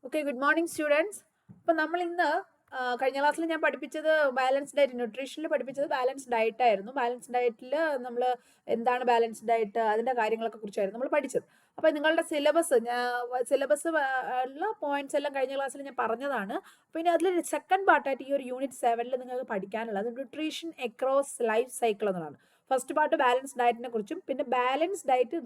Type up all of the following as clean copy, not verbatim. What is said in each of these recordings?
Okay, good morning students. അപ്പം നമ്മൾ ഇന്ന് കഴിഞ്ഞ ക്ലാസ്സിൽ ഞാൻ പഠിപ്പിച്ചത് ബാലൻസ്ഡ് ഡയറ്റ്, ന്യൂട്രീഷനിൽ പഠിപ്പിച്ചത് ബാലൻസ്ഡ് ഡയറ്റ് ആയിരുന്നു. ബാലൻസ്ഡ് ഡയറ്റിൽ നമ്മൾ എന്താണ് ബാലൻസ്ഡ് ഡയറ്റ്, അതിൻ്റെ കാര്യങ്ങളൊക്കെ കുറിച്ചായിരുന്നു നമ്മൾ പഠിച്ചത്. അപ്പോൾ നിങ്ങളുടെ സിലബസ് ഉള്ള പോയിന്റ്സ് എല്ലാം കഴിഞ്ഞ ക്ലാസ്സിൽ ഞാൻ പറഞ്ഞതാണ്. അപ്പോൾ ഇനി അതിൽ സെക്കൻഡ് പാർട്ടായിട്ട് ഈ ഒരു യൂണിറ്റ് 7 നിങ്ങൾക്ക് പഠിക്കാനുള്ളത് ന്യൂട്രീഷൻ അക്രോസ് ലൈഫ് സൈക്കിൾ എന്നതാണ്. ഫസ്റ്റ് പാർട്ട് ബാലൻസ് ഡയറ്റിനെ കുറിച്ചും, പിന്നെ ബാലൻസ് ഡയറ്റ്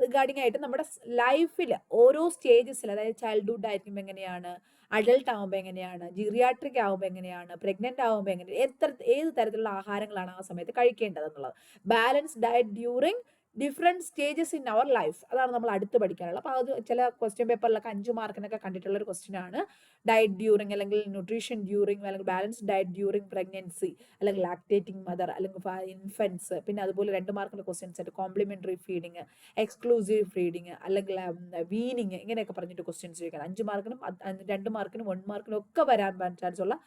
റിഗാർഡിംഗ് ആയിട്ട് നമ്മുടെ ലൈഫിൽ ഓരോ സ്റ്റേജസിൽ, അതായത് ചൈൽഡ്ഹുഡ് ആയിരിക്കുമ്പോൾ എങ്ങനെയാണ്, അഡൾട്ട് ആകുമ്പോൾ എങ്ങനെയാണ്, ജിറിയാട്രിക് ആകുമ്പോൾ എങ്ങനെയാണ്, പ്രഗ്നന്റ് ആകുമ്പോൾ എങ്ങനെയാണ്, ഏത് തരത്തിലുള്ള ആഹാരങ്ങളാണ് ആ സമയത്ത് കഴിക്കേണ്ടത് എന്നുള്ളത്. Balance diet during different stages in our life, അതാണ് നമ്മൾ അടുത്ത് പഠിക്കാനുള്ളത്. അപ്പോൾ അത് ചില ക്വസ്റ്റ്യൻ പേപ്പറിലൊക്കെ 5 മാർക്കിനൊക്കെ കണ്ടിട്ടുള്ള ഒരു ക്വസ്റ്റ്യൻ ആണ്. ഡയറ്റ് ഡ്യൂറിങ് അല്ലെങ്കിൽ ന്യൂട്രീഷൻ ഡ്യൂറിങ് അല്ലെങ്കിൽ ബാലൻസ് ഡയറ്റ് ഡ്യൂറിങ് പ്രഗ്നൻസി അല്ലെങ്കിൽ ലാക്ടേറ്റിംഗ് മദർ അല്ലെങ്കിൽ ഇൻഫൻസ്. പിന്നെ അതുപോലെ 2 മാർക്കിൻ്റെ ക്വസ്റ്റ്യൻസ് ആയിട്ട് കോംപ്ലിമെന്ററി ഫീഡിങ്, എക്സ്ക്ലൂസീവ് ഫീഡിങ് അല്ലെങ്കിൽ വീനിങ്, ഇങ്ങനെയൊക്കെ പറഞ്ഞിട്ട് ക്വസ്റ്റ്യൻസ് ചോദിക്കണം. 5 മാർക്കിനും 2 മാർക്കിനും 1 മാർക്കിനും ഒക്കെ വരാൻ ചാൻസ് ഉള്ള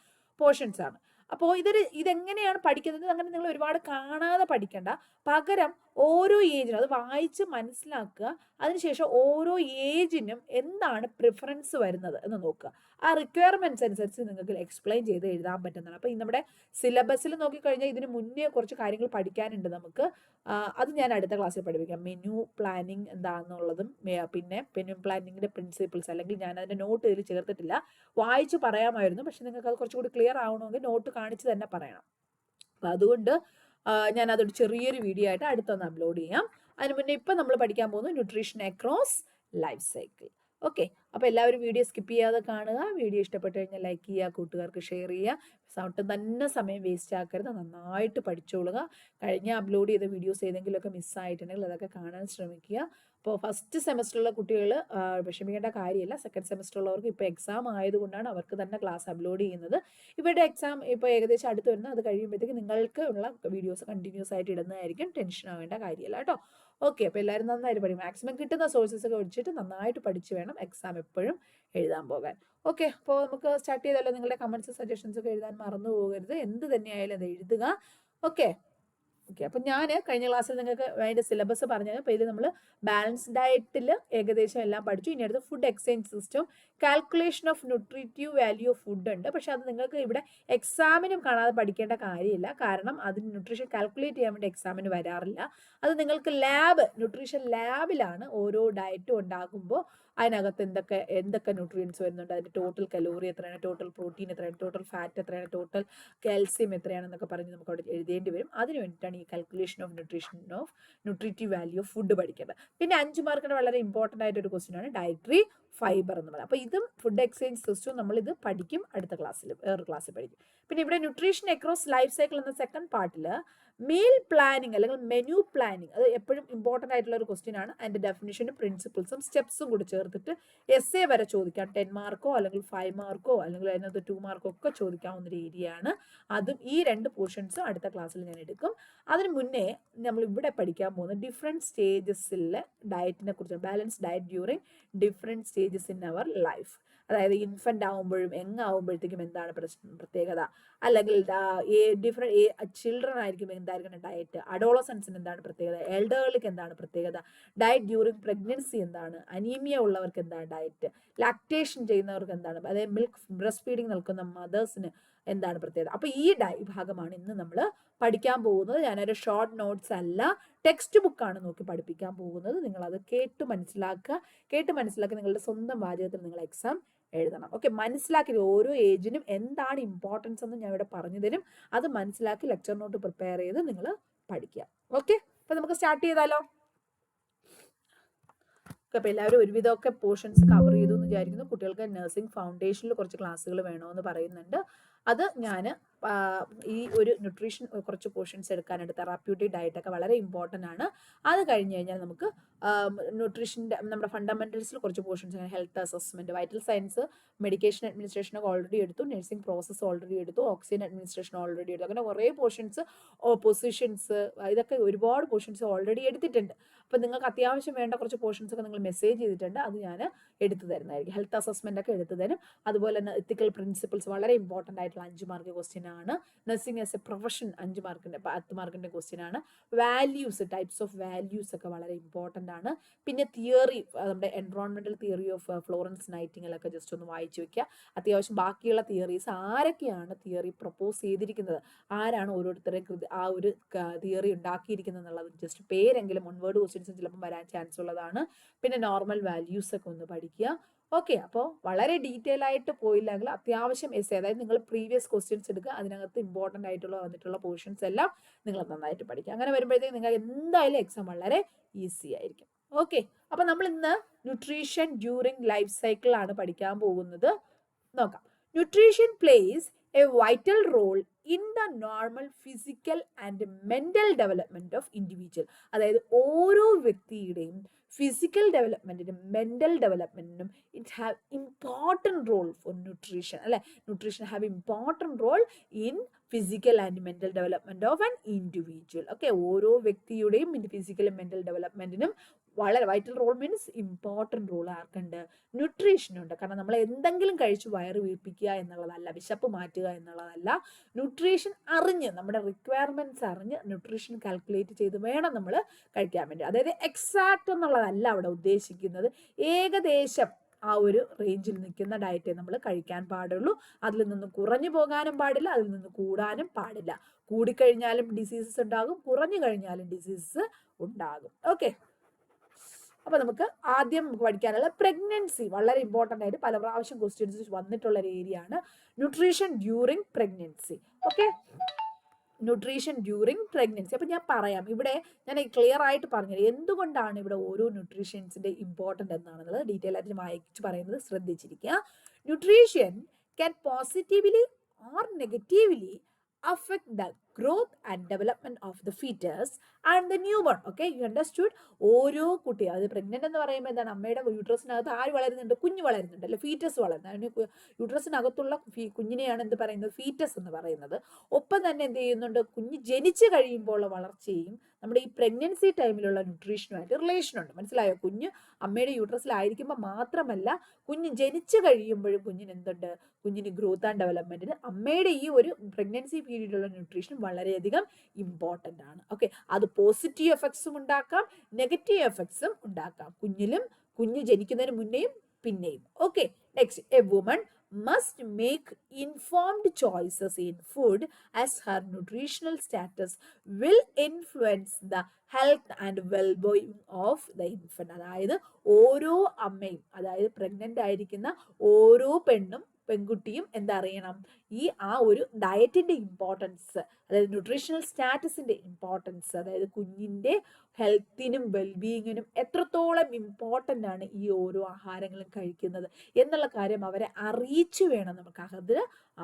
പോർഷൻസ് ആണ്. അപ്പോൾ ഇതെങ്ങനെയാണ് പഠിക്കുന്നത്, അങ്ങനെ നിങ്ങൾ ഒരുപാട് കാണാതെ പഠിക്കേണ്ട. പകരം ഓരോ ഏജിനും അത് വായിച്ച് മനസ്സിലാക്കുക. അതിനുശേഷം ഓരോ ഏജിനും എന്താണ് പ്രിഫറൻസ് വരുന്നത് എന്ന് നോക്കുക. ആ റിക്വയർമെന്റ്സ് അനുസരിച്ച് നിങ്ങൾക്ക് എക്സ്പ്ലെയിൻ ചെയ്ത് എഴുതാൻ പറ്റുന്നതാണ്. അപ്പോൾ നമ്മുടെ സിലബസിൽ നോക്കിക്കഴിഞ്ഞാൽ ഇതിന് മുന്നേ കുറച്ച് കാര്യങ്ങൾ പഠിക്കാനുണ്ട് നമുക്ക്. അത് ഞാൻ അടുത്ത ക്ലാസ്സിൽ പഠിപ്പിക്കാം. മെനു പ്ലാനിങ് എന്താണെന്നുള്ളതും, പിന്നെ മെനു പ്ലാനിങ്ങിന്റെ പ്രിൻസിപ്പിൾസ്, അല്ലെങ്കിൽ ഞാൻ അതിന്റെ നോട്ട് ഇതിൽ ചേർത്തിട്ടില്ല, വായിച്ച് പറയാമായിരുന്നു. പക്ഷെ നിങ്ങൾക്ക് അത് കുറച്ചുകൂടി ക്ലിയർ ആവണമെങ്കിൽ നോട്ട് കാണിച്ച് തന്നെ പറയണം. അപ്പം അതുകൊണ്ട് ഞാൻ അതൊരു ചെറിയൊരു വീഡിയോ ആയിട്ട് അടുത്തൊന്ന് അപ്ലോഡ് ചെയ്യാം. അതിന് മുന്നേ ഇപ്പം നമ്മൾ പഠിക്കാൻ പോകുന്നത് nutrition across life cycle. Okay, അപ്പോൾ എല്ലാവരും വീഡിയോ സ്കിപ്പ് ചെയ്യാതെ കാണുക. വീഡിയോ ഇഷ്ടപ്പെട്ട് കഴിഞ്ഞാൽ ലൈക്ക് ചെയ്യുക, കൂട്ടുകാർക്ക് ഷെയർ ചെയ്യുക. ഒട്ടും തന്നെ സമയം വേസ്റ്റ് ആക്കരുത്, നന്നായിട്ട് പഠിച്ചോളുക. കഴിഞ്ഞ അപ്ലോഡ് ചെയ്ത വീഡിയോസ് ഏതെങ്കിലുമൊക്കെ മിസ്സായിട്ടുണ്ടെങ്കിൽ അതൊക്കെ കാണാൻ ശ്രമിക്കുക. അപ്പോൾ ഫസ്റ്റ് സെമസ്റ്ററിലുള്ള കുട്ടികൾ വിഷമിക്കേണ്ട കാര്യമില്ല. സെക്കൻഡ് സെമസ്റ്ററുള്ളവർക്ക് ഇപ്പോൾ എക്സാം ആയതുകൊണ്ടാണ് അവർക്ക് തന്നെ ക്ലാസ് അപ്ലോഡ് ചെയ്യുന്നത്. ഇവരുടെ എക്സാം ഇപ്പോൾ ഏകദേശം അടുത്ത് വരുന്നത്, അത് കഴിയുമ്പോഴത്തേക്ക് നിങ്ങൾക്ക് ഉള്ള വീഡിയോസ് കണ്ടിന്യൂസ് ആയിട്ട് ഇടുന്നതായിരിക്കും. ടെൻഷൻ ആവേണ്ട കാര്യമില്ല കേട്ടോ. ഓക്കെ, അപ്പോൾ എല്ലാവരും നന്നായിട്ട് പഠിക്കും. മാക്സിമം കിട്ടുന്ന സോഴ്സസ് ഒക്കെ വെച്ചിട്ട് നന്നായിട്ട് പഠിച്ച് വേണം എക്സാം എപ്പോഴും എഴുതാൻ പോകാൻ. ഓക്കെ, അപ്പോൾ നമുക്ക് സ്റ്റാർട്ട് ചെയ്താലോ. നിങ്ങളുടെ കമൻസ് സജഷൻസ് ഒക്കെ എഴുതാൻ മറന്നു പോകരുത്. എന്ത് തന്നെയായാലും അത് എഴുതുക. ഓക്കെ, അപ്പം ഞാൻ കഴിഞ്ഞ ക്ലാസ്സിൽ നിങ്ങൾക്ക് അതിൻ്റെ സിലബസ് പറഞ്ഞത്. അപ്പോൾ ഇത് നമ്മൾ ബാലൻസ് ഡയറ്റിൽ ഏകദേശം എല്ലാം പഠിച്ചു. ഇനി അടുത്ത് food exchange system, calculation of nutritive value of food ഉണ്ട്. പക്ഷെ അത് നിങ്ങൾക്ക് ഇവിടെ എക്സാമിനും കാണാതെ പഠിക്കേണ്ട കാര്യമില്ല. കാരണം അതിന് ന്യൂട്രീഷൻ കാൽക്കുലേറ്റ് ചെയ്യാൻ വേണ്ടി എക്സാമിന് വരാറില്ല. അത് നിങ്ങൾക്ക് ന്യൂട്രീഷൻ ലാബിലാണ് ഓരോ ഡയറ്റും ഉണ്ടാകുമ്പോൾ അതിനകത്ത് എന്തൊക്കെ ന്യൂട്രിയൻസ് വരുന്നുണ്ട്, അതിൻ്റെ ടോട്ടൽ കലോറി എത്രയാണ്, ടോട്ടൽ പ്രോട്ടീൻ എത്രയാണ്, ടോട്ടൽ ഫാറ്റ് എത്രയാണ്, ടോട്ടൽ കാൽസ്യം എത്രയാണെന്നൊക്കെ പറഞ്ഞ് നമുക്ക് അവിടെ എഴുതേണ്ടി വരും. അതിന് വേണ്ടിയിട്ടാണ് ഈ calculation of nutritive value of food പഠിക്കേണ്ടത്. പിന്നെ 5 മാർക്കിന് വളരെ ഇമ്പോർട്ടൻ്റ് ആയിട്ടൊരു ക്വസ്റ്റ്യൻ ആണ് ഡയറ്ററി ഫൈബർ എന്ന് പറയുന്നത്. അപ്പോൾ ഇതും ഫുഡ് എക്സ്ചേഞ്ച് സിസ്റ്റവും നമ്മളിത് പഠിക്കും അടുത്ത ക്ലാസ്സിൽ, വേറൊരു ക്ലാസ്സിൽ പഠിക്കും. പിന്നെ ഇവിടെ ന്യൂട്രീഷൻ അക്രോസ് ലൈഫ് സൈക്കിൾ എന്ന സെക്കൻഡ് പാർട്ടിൽ മീൽ പ്ലാനിങ് അല്ലെങ്കിൽ മെനു പ്ലാനിങ്, അത് എപ്പോഴും ഇമ്പോർട്ടൻ്റ് ആയിട്ടുള്ള ഒരു ക്വസ്റ്റ്യൻ ആണ്. അതിൻ്റെ ഡെഫിനിഷനും പ്രിൻസിപ്പിൾസും സ്റ്റെപ്സും കൂടി ചേർത്തിട്ട് എസ്സേ വരെ ചോദിക്കാം. 10 മാർക്കോ അല്ലെങ്കിൽ 5 മാർക്കോ അല്ലെങ്കിൽ അതിനകത്ത് 2 മാർക്കോ ഒക്കെ ചോദിക്കാവുന്ന ഒരു ഏരിയ ആണ്. അതും ഈ 2 പോർഷൻസും അടുത്ത ക്ലാസ്സിൽ ഞാൻ എടുക്കും. അതിന് മുന്നേ നമ്മൾ ഇവിടെ പഠിക്കാൻ പോകുന്ന ഡിഫറെൻറ്റ് സ്റ്റേജസിലെ ഡയറ്റിനെ കുറിച്ച്, balance diet during different stages in our life. അതായത് ഇൻഫൻ്റ് ആകുമ്പോഴും ആകുമ്പോഴത്തേക്കും എന്താണ് പ്രത്യേകത, അല്ലെങ്കിൽ ചിൽഡ്രൻ ആയിരിക്കും എന്തായിരിക്കണം ഡയറ്റ്, അഡോളസൻസിന് എന്താണ് പ്രത്യേകത, എൽഡേർലിക്ക് എന്താണ് പ്രത്യേകത, ഡയറ്റ് ഡ്യൂറിങ് പ്രഗ്നൻസി എന്താണ്, അനീമിയ ഉള്ളവർക്ക് എന്താണ് ഡയറ്റ്, ലാക്ടേഷൻ ചെയ്യുന്നവർക്ക് എന്താണ്, അതായത് ബ്രസ്റ്റ് ഫീഡിങ് നിൽക്കുന്ന മദേഴ്സിന് എന്താണ് പ്രത്യേകത. അപ്പോൾ ഈ ഭാഗമാണ് ഇന്ന് നമ്മൾ പഠിക്കാൻ പോകുന്നത്. ഞാനൊരു ഷോർട്ട് നോട്ട്സ് അല്ല, ടെക്സ്റ്റ് ബുക്കാണ് നോക്കി പഠിപ്പിക്കാൻ പോകുന്നത്. നിങ്ങളത് കേട്ട് മനസ്സിലാക്കി നിങ്ങളുടെ സ്വന്തം വാചകത്തിൽ നിങ്ങൾ എക്സാം എഴുതണം. ഓക്കെ, മനസ്സിലാക്കി ഓരോ ഏജിനും എന്താണ് ഇമ്പോർട്ടൻസ് എന്ന് ഞാൻ ഇവിടെ പറഞ്ഞു തരും. അത് മനസ്സിലാക്കി ലെക്ചർ നോട്ട് പ്രിപ്പയർ ചെയ്ത് നിങ്ങൾ പഠിക്കുക. ഓക്കെ, അപ്പോൾ നമുക്ക് സ്റ്റാർട്ട് ചെയ്താലോ. അപ്പോൾ എല്ലാവരും ഒരുവിധമൊക്കെ പോർഷൻസ് കവർ ചെയ്തു എന്ന് വിചാരിക്കുന്നു. കുട്ടികൾക്ക് നഴ്സിംഗ് ഫൗണ്ടേഷനിൽ കുറച്ച് ക്ലാസ്സുകൾ വേണമെന്ന് പറയുന്നുണ്ട്. അത് ഞാൻ ഈ ഒരു ന്യൂട്രീഷൻ കുറച്ച് പോർഷൻസ് എടുക്കാനുണ്ട്. തെറാപ്യൂട്ടിക് ഡയറ്റൊക്കെ വളരെ ഇമ്പോർട്ടൻ്റ് ആണ്. അത് കഴിഞ്ഞ് കഴിഞ്ഞാൽ നമുക്ക് ന്യൂട്രീഷൻ്റെ നമ്മുടെ ഫണ്ടമെന്റൽസിൽ കുറച്ച് portions, health assessment, vital signs, medication അഡ്മിനിസ്ട്രേഷനൊക്കെ ഓൾറെഡി എടുത്തു, നഴ്സിംഗ് പ്രോസസ്സ് ഓൾറെഡി എടുത്തു, ഓക്സിജൻ അഡ്മിനിസ്ട്രേഷൻ ഓൾറെഡി എടുത്തു. അങ്ങനെ കുറേ പോർഷൻസ്, പൊസിഷൻസ്, ഇതൊക്കെ ഒരുപാട് പോർഷൻസ് ഓൾറെഡി എടുത്തിട്ടുണ്ട്. അപ്പോൾ നിങ്ങൾക്ക് അത്യാവശ്യം വേണ്ട കുറച്ച് പോർഷൻസ് ഒക്കെ നിങ്ങൾ മെസ്സേജ് ചെയ്തിട്ടുണ്ട്. അത് ഞാൻ എടുത്തു തരുന്നതായിരിക്കും. ഹെൽത്ത് അസസ്മെന്റ് ഒക്കെ എടുത്തു തരും. അതുപോലെ തന്നെ എത്തിക്കൽ പ്രിൻസിപ്പിൾസ് വളരെ ഇമ്പോർട്ടൻ്റ് ആയിട്ടുള്ള 5 മാർക്ക് ക്വസ്റ്റ്യൻ ആണ്. നഴ്സിംഗ് ആസ് എ പ്രൊഫഷൻ 5 മാർക്കിന്റെ 10 മാർക്കിന്റെ ക്വസ്റ്റ്യൻ ആണ്. വാല്യൂസ്, ടൈപ്സ് ഓഫ് വാല്യൂസ് ഒക്കെ വളരെ ഇമ്പോർട്ടൻ്റ് ആണ്. പിന്നെ തിയറി, നമ്മുടെ എൻവയോൺമെന്റൽ തിയറി ഓഫ് ഫ്ലോറൻസ് നൈറ്റിംഗൽ ഒക്കെ ജസ്റ്റ് ഒന്ന് വായിച്ചു വെക്കുക. അത്യാവശ്യം ബാക്കിയുള്ള തിയറീസ്, ആരൊക്കെയാണ് തിയറി പ്രപ്പോസ് ചെയ്തിരിക്കുന്നത്, ആരാണ് ഓരോരുത്തരെയും ആ ഒരു തിയറി ഉണ്ടാക്കിയിരിക്കുന്നത് എന്നുള്ളത് ജസ്റ്റ് പേരെങ്കിലും മുൻവേർഡ് ക്വസ്റ്റ്യൻസ് ചിലപ്പോൾ വരാൻ ചാൻസ് ഉള്ളതാണ്. പിന്നെ നോർമൽ വാല്യൂസ് ഒക്കെ ഒന്ന് പഠിക്കുക. ഓക്കെ, അപ്പോൾ വളരെ ഡീറ്റെയിൽ ആയിട്ട് പോയില്ലെങ്കിൽ അത്യാവശ്യം എസ്, അതായത് നിങ്ങൾ പ്രീവിയസ് ക്വസ്റ്റ്യൻസ് എടുക്കുക, അതിനകത്ത് ഇമ്പോർട്ടൻ്റ് ആയിട്ടുള്ള വന്നിട്ടുള്ള പോർഷൻസ് എല്ലാം നിങ്ങൾ നന്നായിട്ട് പഠിക്കുക. അങ്ങനെ വരുമ്പോഴത്തേക്ക് നിങ്ങൾ എന്തായാലും എക്സാം വളരെ ഈസി ആയിരിക്കും. ഓക്കെ, അപ്പൊ നമ്മൾ ഇന്ന് ന്യൂട്രീഷൻ ഡ്യൂറിങ് ലൈഫ് സൈക്കിൾ ആണ് പഠിക്കാൻ പോകുന്നത്. നോക്കാം. Nutrition plays a vital role in the normal physical and mental development of individual. അതായത് ഓരോ വ്യക്തിയുടെയും ഫിസിക്കൽ ഡെവലപ്മെന്റിനും മെന്റൽ ഡെവലപ്മെന്റിനും it have important role for nutrition, അല്ലെ? Nutrition have important role in physical and mental development of an individual. Okay, ഓരോ വ്യക്തിയുടെയും ഫിസിക്കലും mental ഡെവലപ്മെന്റിനും വളരെ vital role means important role ആർക്കുണ്ട്? ന്യൂട്രീഷനുണ്ട്. കാരണം നമ്മൾ എന്തെങ്കിലും കഴിച്ച് വയറ് വീർപ്പിക്കുക എന്നുള്ളതല്ല, വിശപ്പ് മാറ്റുക എന്നുള്ളതല്ല. ന്യൂട്രീഷൻ അറിഞ്ഞ്, നമ്മുടെ റിക്വയർമെന്റ്സ് അറിഞ്ഞ് ന്യൂട്രീഷൻ കാൽക്കുലേറ്റ് ചെയ്ത് വേണം നമ്മൾ കഴിക്കാൻ വേണ്ടി. അതായത് എക്സാക്റ്റ് എന്നുള്ളതല്ല അവിടെ ഉദ്ദേശിക്കുന്നത്, ഏകദേശം ആ ഒരു റേഞ്ചിൽ നിൽക്കുന്ന ഡയറ്റേ നമ്മൾ കഴിക്കാൻ പാടുള്ളൂ. അതിൽ നിന്ന് കുറഞ്ഞു പോകാനും പാടില്ല, അതിൽ നിന്ന് കൂടാനും പാടില്ല. കൂടിക്കഴിഞ്ഞാലും ഡിസീസസ് ഉണ്ടാകും, കുറഞ്ഞു കഴിഞ്ഞാലും ഡിസീസസ് ഉണ്ടാകും. ഓക്കെ, അപ്പൊ നമുക്ക് ആദ്യം പഠിക്കാനുള്ള പ്രഗ്നൻസി വളരെ ഇമ്പോർട്ടൻ്റ് ആയിട്ട് പല പ്രാവശ്യം ക്വസ്റ്റ്യൻസ് വന്നിട്ടുള്ള ഒരു ഏരിയ ആണ് nutrition during pregnancy. Okay, nutrition during pregnancy. അപ്പൊ ഞാൻ പറയാം, ഇവിടെ ഞാൻ ക്ലിയർ ആയിട്ട് പറഞ്ഞത് എന്തുകൊണ്ടാണ് ഇവിടെ ഓരോ ന്യൂട്രീഷൻസിന്റെ ഇമ്പോർട്ടൻ്റ് എന്നാണെന്നുള്ളത് ഡീറ്റെയിൽ ആയിട്ട് വായിച്ച് പറയുന്നത് ശ്രദ്ധിച്ചിരിക്കുക. Nutrition can positively or negatively affect the growth and development of the fetus and the newborn. Okay, you understood? ഓരോ കുട്ടി, അത് പ്രഗ്നന്റ് എന്ന് പറയുമ്പോൾ എന്താണ്, അമ്മയുടെ യൂട്രസിനകത്ത് ആര് വളരുന്നുണ്ട്? കുഞ്ഞ് വളരുന്നുണ്ട്, അല്ലെ? ഫീറ്റസ് വളരുന്നത്. അതിന് യൂട്രസിനകത്തുള്ള കുഞ്ഞിനെയാണ് എന്ത് പറയുന്നത്? ഫീറ്റസ് എന്ന് പറയുന്നത്. ഒപ്പം തന്നെ എന്ത് ചെയ്യുന്നുണ്ട്? കുഞ്ഞ് ജനിച്ചു കഴിയുമ്പോൾ വളർച്ചയും നമ്മുടെ ഈ പ്രഗ്നൻസി ടൈമിലുള്ള ന്യൂട്രീഷനുമായിട്ട് റിലേഷൻ ഉണ്ട്. മനസ്സിലായോ? കുഞ്ഞ് അമ്മയുടെ യൂട്രസിലായിരിക്കുമ്പോൾ മാത്രമല്ല, കുഞ്ഞ് ജനിച്ചു കഴിയുമ്പോഴും കുഞ്ഞിന് എന്തുണ്ട്? കുഞ്ഞിന് ഗ്രോത്ത് ആൻഡ് ഡെവലപ്മെന്റിന് അമ്മയുടെ ഈ ഒരു പ്രഗ്നൻസി പീരീഡിലുള്ള ന്യൂട്രീഷൻ വളരെയധികം ഇമ്പോർട്ടൻ്റ് ആണ്. ഓക്കെ, അത് പോസിറ്റീവ് എഫക്ട്സും ഉണ്ടാക്കാം, നെഗറ്റീവ് എഫക്ട്സും ഉണ്ടാക്കാം, കുഞ്ഞ് ജനിക്കുന്നതിന് മുന്നേയും പിന്നെയും. Okay, next, A woman must make informed choices in food as her nutritional status will influence the health and well-being of the infant. അതായത് ഓരോ അമ്മയും, അതായത് പ്രഗ്നന്റ് ആയിരിക്കുന്ന ഓരോ പെൺകുട്ടിയും എന്തറിയണം? ആ ഒരു ഡയറ്റിന്റെ ഇമ്പോർട്ടൻസ്, അതായത് ന്യൂട്രീഷണൽ സ്റ്റാറ്റസിന്റെ ഇമ്പോർട്ടൻസ്, അതായത് കുഞ്ഞിന്റെ ഹെൽത്തിനും വെൽബീയിങ്ങിനും എത്രത്തോളം ഇമ്പോർട്ടൻ്റ് ആണ് ഈ ഓരോ ആഹാരങ്ങളും കഴിക്കുന്നത് എന്നുള്ള കാര്യം അവരെ അറിയിച്ചു വേണം നമുക്ക്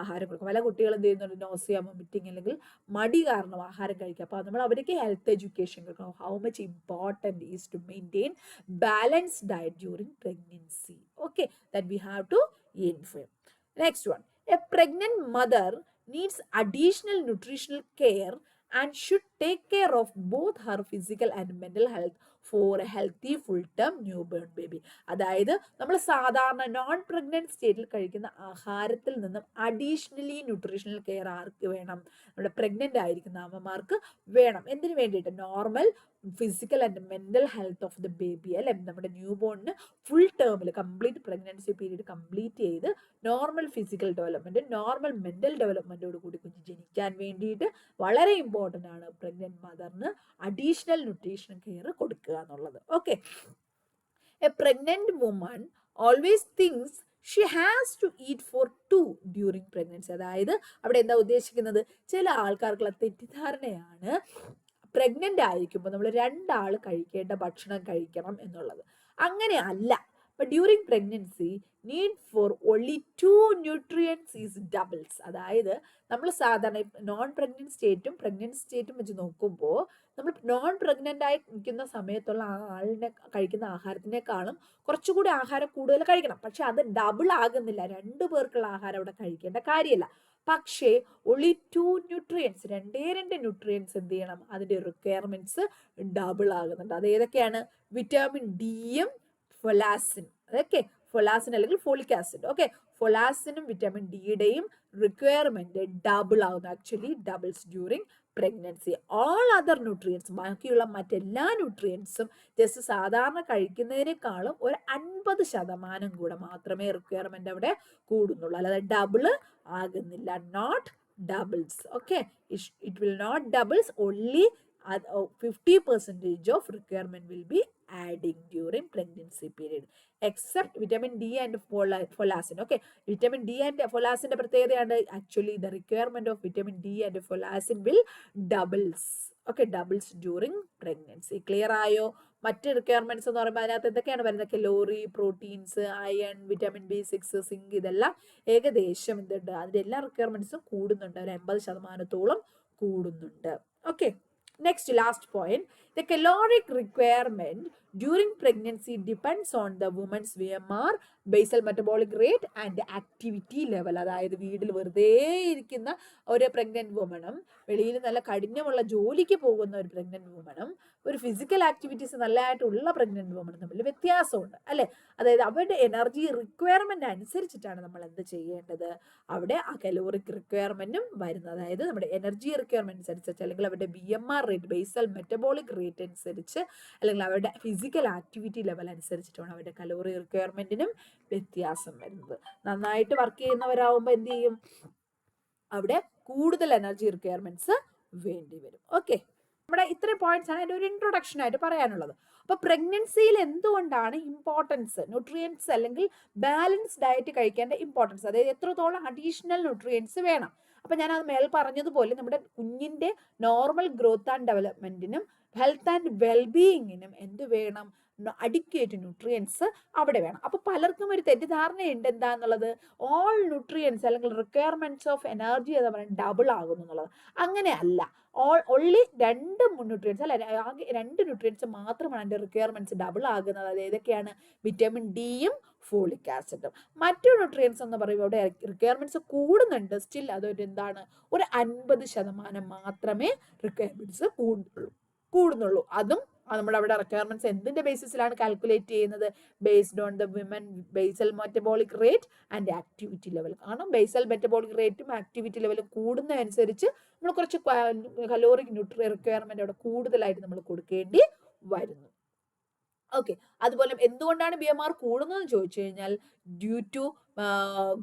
ആഹാരം കൊടുക്കാം. പല കുട്ടികളും എന്ത് ചെയ്യുന്നുണ്ട്? നോസിയ, വോമിറ്റിംഗ് അല്ലെങ്കിൽ മടി കാരണം ആഹാരം കഴിക്കുക. അപ്പോൾ നമ്മൾ അവർക്ക് ഹെൽത്ത് എഡ്യൂക്കേഷൻ കൊടുക്കണം. How much important is to maintain balanced diet during pregnancy. Okay, that we have to inform. Next one, a pregnant mother needs additional nutritional care and should take care of both her physical and mental health for a healthy full-term newborn baby. അതായത് നമ്മൾ സാധാരണ non pregnant സ്റ്റേറ്റിൽ കഴിക്കുന്ന ആഹാരത്തിൽ നിന്നും additionally nutritional care ആർക്ക് വേണം? നമ്മുടെ pregnant ആയിരിക്കുന്ന അമ്മമാർക്ക് വേണം. എന്തിനു വേണ്ടിയിട്ട്? Normal physical and mental health of the baby, അല്ലെ? നമ്മുടെ ന്യൂ ബോണിന് ഫുൾ ടേമിൽ കംപ്ലീറ്റ് പ്രഗ്നൻസി പീരീഡ് കംപ്ലീറ്റ് ചെയ്ത് normal physical development, normal mental ഡെവലപ്മെന്റോട് കൂടി കുഞ്ഞ് ജനിക്കാൻ വേണ്ടിയിട്ട് വളരെ ഇമ്പോർട്ടൻ്റ് ആണ് പ്രഗ്നന്റ് മദറിന് അഡീഷണൽ ന്യൂട്രീഷൻ കെയർ കൊടുക്കുക എന്നുള്ളത്. Okay, a pregnant woman always thinks she has to eat for 2 during pregnancy. അതായത് അവിടെ എന്താ ഉദ്ദേശിക്കുന്നത്? ചില ആൾക്കാർക്കുള്ള തെറ്റിദ്ധാരണയാണ് പ്രഗ്നന്റ് ആയിരിക്കുമ്പോൾ നമ്മൾ 2 ആൾ കഴിക്കേണ്ട ഭക്ഷണം കഴിക്കണം എന്നുള്ളത്. അങ്ങനെ അല്ല. But during pregnancy, need for only 2 nutrients is doubles. അതായത് നമ്മൾ സാധാരണ നോൺ പ്രഗ്നന്റ് സ്റ്റേറ്റും പ്രഗ്നന്റ് സ്റ്റേറ്റും വെച്ച് നോക്കുമ്പോൾ നമ്മൾ നോൺ പ്രഗ്നന്റ് ആയി നിൽക്കുന്ന സമയത്തുള്ള ആളിനെ കഴിക്കുന്ന ആഹാരത്തിനേക്കാളും കുറച്ചുകൂടി ആഹാരം കൂടുതൽ കഴിക്കണം. പക്ഷെ അത് ഡബിൾ ആകുന്നില്ല. 2 പേർക്കുള്ള ആഹാരം അവിടെ കഴിക്കേണ്ട കാര്യമില്ല. പക്ഷേ only 2 ന്യൂട്രിയൻസ്, 2 ന്യൂട്രിയൻസ് എന്ത് ചെയ്യണം? അതിന്റെ റിക്വയർമെന്റ്സ് ഡബിൾ ആകുന്നുണ്ട്. അത് ഏതൊക്കെയാണ്? വിറ്റാമിൻ ഡിയും ഫൊലാസിൻ. അതൊക്കെ ഫൊലാസിൻ അല്ലെങ്കിൽ ഫോളിക് ആസിഡ്. ഓക്കെ, ഫൊലാസിനും വിറ്റാമിൻ ഡിയുടെയും റിക്വയർമെന്റ് ഡബിൾ ആവുന്നു, actually doubles during pregnancy. All other nutrients, ബാക്കിയുള്ള മറ്റെല്ലാ ന്യൂട്രിയൻസും ജസ്റ്റ് സാധാരണ കഴിക്കുന്നതിനേക്കാളും ഒരു 50% കൂടെ മാത്രമേ റിക്വയർമെന്റ് അവിടെ കൂടുന്നുള്ളൂ, അല്ലാതെ ഡബിള് ആകുന്നില്ല. Not doubles. Okay, it will not doubles, only 50% of requirement will be adding during pregnancy period, except vitamin D and folasin. Okay, vitamin D and folasin പ്രത്യേകതയാണ് actually the requirement of vitamin D and folasin will doubles. Okay, doubles during pregnancy. Clear ആയോ? മറ്റ് requirements എന്ന് പറയുമ്പോൾ അതിനകത്ത് എന്തൊക്കെയാണ് വരുന്നത്? Calorie, proteins, iron, vitamin B6, zinc, ഇതെല്ലാം ഏകദേശം എന്തുണ്ട്, അതിന്റെ എല്ലാ റിക്വയർമെന്റ്സും കൂടുന്നുണ്ട്, ഒരു 80%-ഓളം കൂടുന്നുണ്ട്. Okay, next, last point, the caloric requirement during pregnancy depends on the woman's BMR, basal metabolic rate and activity level. അതായത് വീട്ടിൽ വെറുതെ ഇരിക്കുന്ന ഒരു പ്രഗ്നന്റ് വുമണും വെളിയിൽ നല്ല കഠിനമുള്ള ജോലിക്ക് പോകുന്ന ഒരു പ്രഗ്നന്റ് വുമണും ഒരു ഫിസിക്കൽ ആക്ടിവിറ്റീസ് നല്ലതായിട്ടുള്ള പ്രഗ്നന്റ് വുമണും തമ്മിൽ വ്യത്യാസമുണ്ട് അല്ലേ? അതായത് അവരുടെ എനർജി റിക്വയർമെന്റ് അനുസരിച്ചിട്ടാണ് നമ്മൾ എന്ത് ചെയ്യേണ്ടത്, അവിടെ ആ കലോറിക് റിക്വയർമെന്റും വരുന്നത്. അതായത് നമ്മുടെ എനർജി റിക്വയർമെന്റ് അനുസരിച്ച്, അല്ലെങ്കിൽ അവരുടെ BMR rate, basal metabolic rate അനുസരിച്ച്, അല്ലെങ്കിൽ അവരുടെ ഫിസിക്കൽ ആക്ടിവിറ്റി ലെവൽ അനുസരിച്ചിട്ടാണ് അവരുടെ കലോറി റിക്വയർമെന്റിനും വ്യത്യാസം വരുന്നത്. നന്നായിട്ട് വർക്ക് ചെയ്യുന്നവരാകുമ്പോൾ എന്ത് ചെയ്യും, അവിടെ കൂടുതൽ എനർജി റിക്വയർമെന്റ്സ് വേണ്ടി വരും. ഓക്കെ, നമ്മുടെ ഇത്രയും പോയിന്റ്സ് ആണ് എൻ്റെ ഒരു ഇൻട്രൊഡക്ഷൻ ആയിട്ട് പറയാനുള്ളത്. അപ്പൊ പ്രഗ്നൻസിയിൽ എന്തുകൊണ്ടാണ് ഇമ്പോർട്ടൻസ്, ന്യൂട്രിയൻസ് അല്ലെങ്കിൽ ബാലൻസ് ഡയറ്റ് കഴിക്കേണ്ട ഇമ്പോർട്ടൻസ്, അതായത് എത്രത്തോളം അഡീഷണൽ ന്യൂട്രിയൻസ് വേണം. അപ്പൊ ഞാൻ അത് മേൽ പറഞ്ഞതുപോലെ നമ്മുടെ കുഞ്ഞിന്റെ നോർമൽ ഗ്രോത്ത് ആൻഡ് ഡെവലപ്മെന്റിനും ഹെൽത്ത് ആൻഡ് വെൽബീയിങ്ങിനും എന്ത് വേണം, അഡിക്വേറ്റ് ന്യൂട്രിയൻസ് അവിടെ വേണം. അപ്പൊ പലർക്കും ഒരു തെറ്റിദ്ധാരണയുണ്ട് എന്താന്നുള്ളത്, ഓൾ ന്യൂട്രിയൻസ് അല്ലെങ്കിൽ റിക്വയർമെന്റ്സ് ഓഫ് എനർജി എന്ന് പറയുന്നത് ഡബിൾ ആകുന്നു എന്നുള്ളത്. അങ്ങനെ അല്ല, ഓൺലി 2 ന്യൂട്രിയൻസ് അല്ല, ആകെ 2 ന്യൂട്രിയൻസ് മാത്രമാണ് അതിന്റെ റിക്വയർമെന്റ്സ് ഡബിൾ ആകുന്നത്. അത് ഏതൊക്കെയാണ്? വിറ്റാമിൻ ഡിയും ഫോളിക് ആസിഡും. മറ്റു ന്യൂട്രിയൻസ് എന്ന് പറയുമ്പോൾ അവിടെ റിക്വയർമെന്റ്സ് കൂടുന്നുണ്ട്, സ്റ്റിൽ അതൊരു എന്താണ്, ഒരു 50% മാത്രമേ റിക്വയർമെന്റ്സ് കൂടുന്നുള്ളൂ. അതും നമ്മുടെ അവിടെ റിക്വയർമെന്റ്സ് എന്തിന്റെ ബേസിസിലാണ് കാൽക്കുലേറ്റ് ചെയ്യുന്നത്? Based on the women basal metabolic rate and activity level. കാരണം ബേസൽ മെറ്റബോളിക് റേറ്റും ആക്ടിവിറ്റി ലെവലും കൂടുന്നതനുസരിച്ച് നമ്മൾ കുറച്ച് കലോറിക് റിക്വയർമെന്റ് അവിടെ കൂടുതലായിട്ട് നമ്മൾ കൊടുക്കേണ്ടി വരുന്നു. ഓക്കെ, അതുപോലെ എന്തുകൊണ്ടാണ് BMR കൂടുന്നതെന്ന് ചോദിച്ചു കഴിഞ്ഞാൽ, due to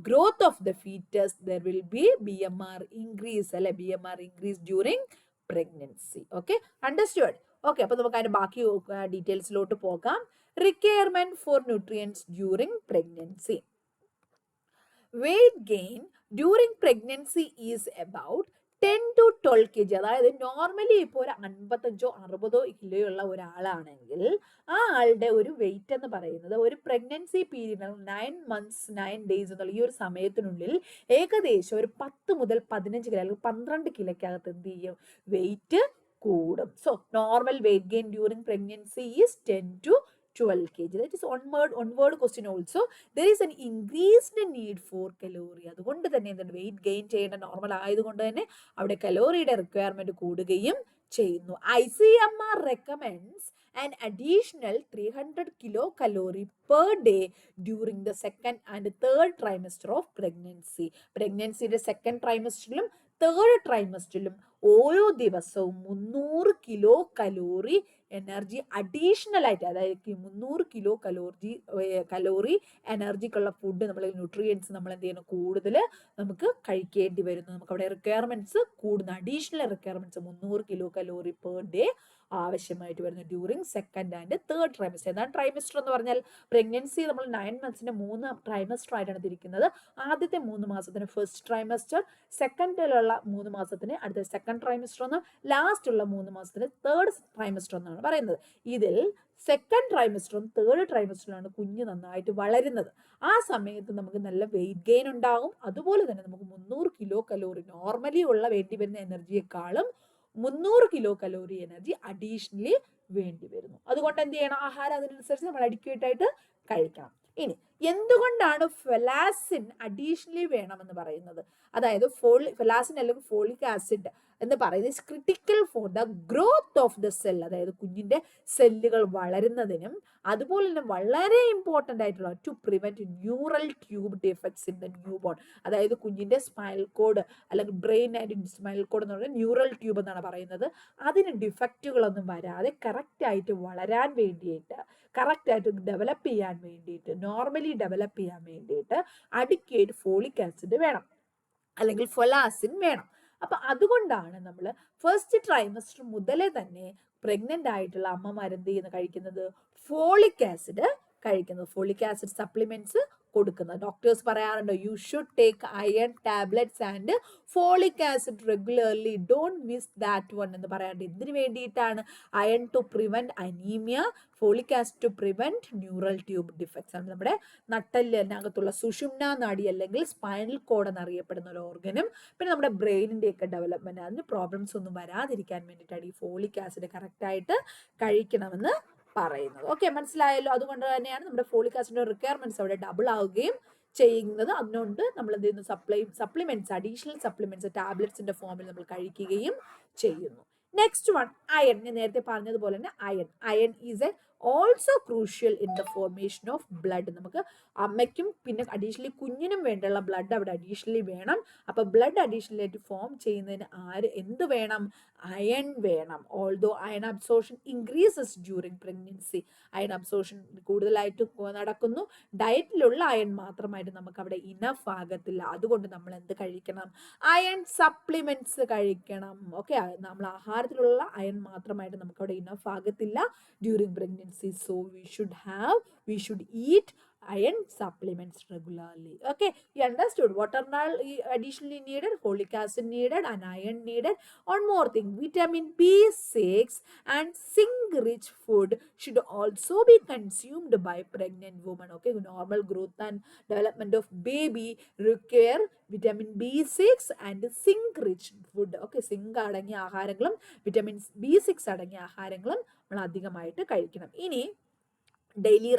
growth of the foetus there will be BMR increase, അല്ലെ, BMR increase during pregnancy. Okay, understood? Okay, അപ്പൊ നമുക്ക് അതിന്റെ ബാക്കി ഡീറ്റെയിൽസിലോട്ട് പോകാം. Requirement for nutrients during pregnancy. Weight gain during pregnancy is about 10 to 12 kg. അതായത് normally ഇപ്പോൾ ഒരു 55-60 കിലോയുള്ള ഒരാളാണെങ്കിൽ ആ ആളുടെ ഒരു വെയിറ്റ് എന്ന് പറയുന്നത് ഒരു പ്രഗ്നൻസി പീരീഡ് 9 months 9 days എന്നുള്ള ഈ ഒരു സമയത്തിനുള്ളിൽ ഏകദേശം ഒരു 10 മുതൽ 15 കിലോ അല്ലെങ്കിൽ 12 കിലോക്കകത്ത് എന്ത് ചെയ്യും, വെയിറ്റ് കൂടും. So normal weight gain during pregnancy is 10 to 12 kg. That is onward question also. There is an increased need for calorie. അതുകൊണ്ട് തന്നെ എന്താണ്, വെയിറ്റ് ഗെയിൻ ചെയ്യേണ്ട നോർമൽ ആയതുകൊണ്ട് തന്നെ അവിടെ കലോറിയുടെ റിക്വയർമെന്റ് കൂടുകയും ചെയ്യുന്നു. ICMR recommends an additional 300 kilocalorie per day during the second and third trimester of pregnancy. പ്രഗ്നൻസിയുടെ സെക്കൻഡ് ട്രൈമസ്റ്ററിലും തേർഡ് ട്രൈമസ്റ്ററിലും ഓരോ ദിവസവും 300 കിലോ കലോറി എനർജി അഡീഷണൽ ആയിട്ട്, അതായത് 300 കിലോ കലോറി എനർജിക്കുള്ള ഫുഡ് നമ്മൾ ന്യൂട്രിയൻസ് നമ്മൾ എന്ത് ചെയ്യണം, കൂടുതൽ നമുക്ക് കഴിക്കേണ്ടി വരുന്നു. നമുക്ക് അവിടെ റിക്വയർമെന്റ്സ് കൂടുന്ന additional requirements 300 kilo calorie per day ആവശ്യമായിട്ട് വരുന്നു during second and third trimester. എന്താണ് ട്രൈമസ്റ്റർ എന്ന് പറഞ്ഞാൽ? പ്രഗ്നൻസി നമ്മൾ 9 months 3 ട്രൈമസ്റ്റർ ആയിട്ടാണ് തിരിക്കുന്നത്. ആദ്യത്തെ 3 മാസത്തിന് ഫസ്റ്റ് ട്രൈമസ്റ്റർ, സെക്കൻഡിലുള്ള 3 മാസത്തിന് അടുത്ത സെക്കൻഡ് ട്രൈമസ്റ്റർ എന്നും ലാസ്റ്റ് ഉള്ള 3 മാസത്തിന് തേർഡ് ട്രൈമസ്റ്റർ എന്നാണ് പറയുന്നത്. ഇതിൽ സെക്കൻഡ് ട്രൈമസ്റ്ററും തേർഡ് ട്രൈമസ്റ്ററിലാണ് കുഞ്ഞ് നന്നായിട്ട് വളരുന്നത്. ആ സമയത്ത് നമുക്ക് നല്ല വെയിറ്റ് ഗെയിൻ ഉണ്ടാകും. അതുപോലെ തന്നെ നമുക്ക് 300 കിലോ കലോറി നോർമലി ഉള്ള വേണ്ടി വരുന്ന എനർജിയെക്കാളും 300 കിലോ കലോറി എനർജി അഡീഷണലി വേണ്ടി വരുന്നു. അതുകൊണ്ട് എന്ത് ചെയ്യണം, ആഹാരം അതിനനുസരിച്ച് നമ്മൾ അഡിക്വേറ്റ് ആയിട്ട് കഴിക്കണം. ഇനി എന്തുകൊണ്ടാണ് ഫെലാസിൻ അഡീഷണലി വേണമെന്ന് പറയുന്നത്? അതായത് ഫെലാസിൻ അല്ലെങ്കിൽ ഫോളിക് ആസിഡ് എന്ന് പറയുന്നത് is critical for the growth of the cell, അതായത് കുഞ്ഞിന്റെ സെല്ലുകൾ വളരുന്നതിനും അതുപോലെ തന്നെ വളരെ ഇമ്പോർട്ടൻ്റ് ആയിട്ടുള്ള to prevent neural tube defects in the newborn, അതായത് കുഞ്ഞിന്റെ സ്പൈനൽ കോഡ് അല്ലെങ്കിൽ ബ്രെയിൻ ആൻഡ് സ്പൈനൽ കോഡ് എന്ന് പറയുന്നത് ന്യൂറൽ ട്യൂബ് എന്നാണ് പറയുന്നത്. അതിന് ഡിഫക്റ്റുകളൊന്നും വരാതെ കറക്റ്റായിട്ട് വളരാൻ വേണ്ടിയിട്ട്, കറക്റ്റായിട്ട് ഡെവലപ്പ് ചെയ്യാൻ വേണ്ടിയിട്ട്, നോർമലി ഡെവലപ്പ് ചെയ്യാൻ വേണ്ടിയിട്ട് അഡിക്വേറ്റ് ഫോളിക് ആസിഡ് വേണം, അല്ലെങ്കിൽ ഫൊലാസിൻ വേണം. അപ്പൊ അതുകൊണ്ടാണ് നമ്മൾ ഫസ്റ്റ് ട്രൈമസ്റ്റർ മുതലേ തന്നെ പ്രഗ്നന്റ് ആയിട്ടുള്ള അമ്മമാർ എന്ത് ചെയ്യുന്ന കഴിക്കുന്നത്, ഫോളിക് ആസിഡ് കഴിക്കുന്നത്, ഫോളിക് ആസിഡ് സപ്ലിമെന്റ്സ് കൊടുക്കുന്നത്. ഡോക്ടേഴ്സ് പറയാറുണ്ട് you should take iron tablets and folic acid regularly, don't miss that one എന്ന് പറയാറുണ്ട്. എന്തിനു വേണ്ടിയിട്ടാണ്? Iron to prevent anaemia, folic acid to prevent neural tube defects ആണ്. നമ്മുടെ നട്ടലിനകത്തുള്ള സുഷുമ്ന നാഡി അല്ലെങ്കിൽ സ്പൈനൽ കോഡ് എന്നറിയപ്പെടുന്ന ഒരു ഓർഗനും പിന്നെ നമ്മുടെ ബ്രെയിനിന്റെ ഒക്കെ ഡെവലപ്മെന്റ്, അതിന് പ്രോബ്ലംസ് ഒന്നും വരാതിരിക്കാൻ വേണ്ടിയിട്ടാണ് ഈ ഫോളിക് ആസിഡ് കറക്റ്റ് ആയിട്ട് കഴിക്കണമെന്ന് പറയുന്നത്. ഓക്കെ, മനസ്സിലായല്ലോ? അതുകൊണ്ട് തന്നെയാണ് നമ്മുടെ ഫോളിക് ആസിഡിന്റെ റിക്വയർമെന്റ്സ് അവിടെ ഡബിൾ ആവുകയും ചെയ്യുന്നത്. അതുകൊണ്ട് നമ്മൾ എന്ത് ചെയ്യുന്നു, സപ്ലിമെന്റ്സ്, അഡീഷണൽ സപ്ലിമെന്റ്സ് ടാബ്ലറ്റ്സിന്റെ ഫോമിൽ നമ്മൾ കഴിക്കുകയും ചെയ്യുന്നു. Next one iron. ഞാൻ നേരത്തെ പറഞ്ഞതുപോലെ തന്നെ iron is A also crucial in the formation of blood. നമുക്ക് അമ്മയ്ക്കും പിന്നെ അഡീഷണലി കുഞ്ഞിനും വേണ്ടിയുള്ള ബ്ലഡ് അവിടെ അഡീഷണലി വേണം. അപ്പൊ ബ്ലഡ് അഡീഷണലി ആയിട്ട് ഫോം ചെയ്യുന്നതിന് എന്ത് വേണം? അയൺ വേണം. Although iron absorption increases during pregnancy, iron absorption കൂടുതലായിട്ട് നടക്കുന്നു, ഡയറ്റിലുള്ള അയൺ മാത്രമായിട്ട് നമുക്ക് അവിടെ ഇനഫ് ആകത്തില്ല. അതുകൊണ്ട് നമ്മൾ എന്ത് കഴിക്കണം? അയൺ സപ്ലിമെന്റ്സ് കഴിക്കണം. ഓക്കെ, നമ്മൾ ആഹാരത്തിലുള്ള അയൺ മാത്രമായിട്ട് നമുക്ക് അവിടെ ഇനഫ് ആകത്തില്ല during pregnancy. So we should eat iron supplements regularly. Okay, you understood what are all additionally needed? Folic acid needed and iron needed. One more thing, vitamin B6 and zinc rich food should also be consumed by pregnant women. Okay, normal growth and development of baby require vitamin B6 and zinc rich food. Okay, zinc അടങ്ങിയ ആഹാരങ്ങളും vitamin B6 അടങ്ങിയ ആഹാരങ്ങളും നമ്മൾ അധികമായിട്ട് കഴിക്കണം. ഇനി daily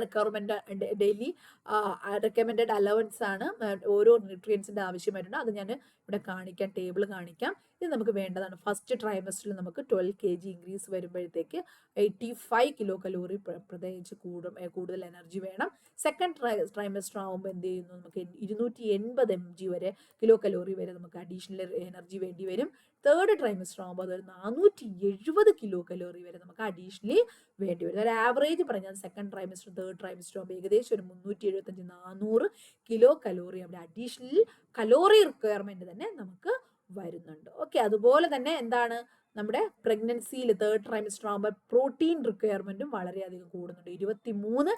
recommended allowance ആണ് ഓരോ ന്യൂട്രിയൻസിന്റെ ആവശ്യമായിട്ടുണ്ട്. അത് ഞാൻ ഇവിടെ കാണിക്കാം, ടേബിൾ കാണിക്കാം. ഇത് നമുക്ക് വേണ്ടതാണ്. ഫസ്റ്റ് ട്രൈമസ്റ്ററിൽ നമുക്ക് 12 kg ഇൻക്രീസ് വരുമ്പോഴത്തേക്ക് 85 കിലോ കലോറി പ്രത്യേകിച്ച് കൂടുതൽ എനർജി വേണം. സെക്കൻഡ് ട്രൈമസ്റ്റർ ആകുമ്പോൾ എന്ത് ചെയ്യുന്നു, നമുക്ക് 280 mg വരെ കിലോ കലോറി വരെ നമുക്ക് അഡീഷണൽ എനർജി വേണ്ടി വരും. തേർഡ് ട്രൈമസ്റ്റർ ആകുമ്പോൾ അതൊരു 470 കിലോ കലോറി വരെ നമുക്ക് അഡീഷണലി വേണ്ടി വരും. ഒരു ആവറേജ് പറഞ്ഞാൽ സെക്കൻഡ് ട്രൈമസ്റ്റർ തേർഡ് ട്രൈമസ്റ്റർ ആകുമ്പോൾ ഏകദേശം ഒരു 375-400 കിലോ കലോറി അവിടെ അഡീഷണൽ കലോറി റിക്വയർമെന്റ് തന്നെ നമുക്ക് വരുന്നുണ്ട്. ഓക്കെ, അതുപോലെ തന്നെ എന്താണ് നമ്മുടെ പ്രഗ്നൻസിയിൽ തേർഡ് ട്രൈമസ്റ്റർ ആകുമ്പോൾ പ്രോട്ടീൻ റിക്വയർമെന്റും വളരെയധികം കൂടുന്നുണ്ട്. 23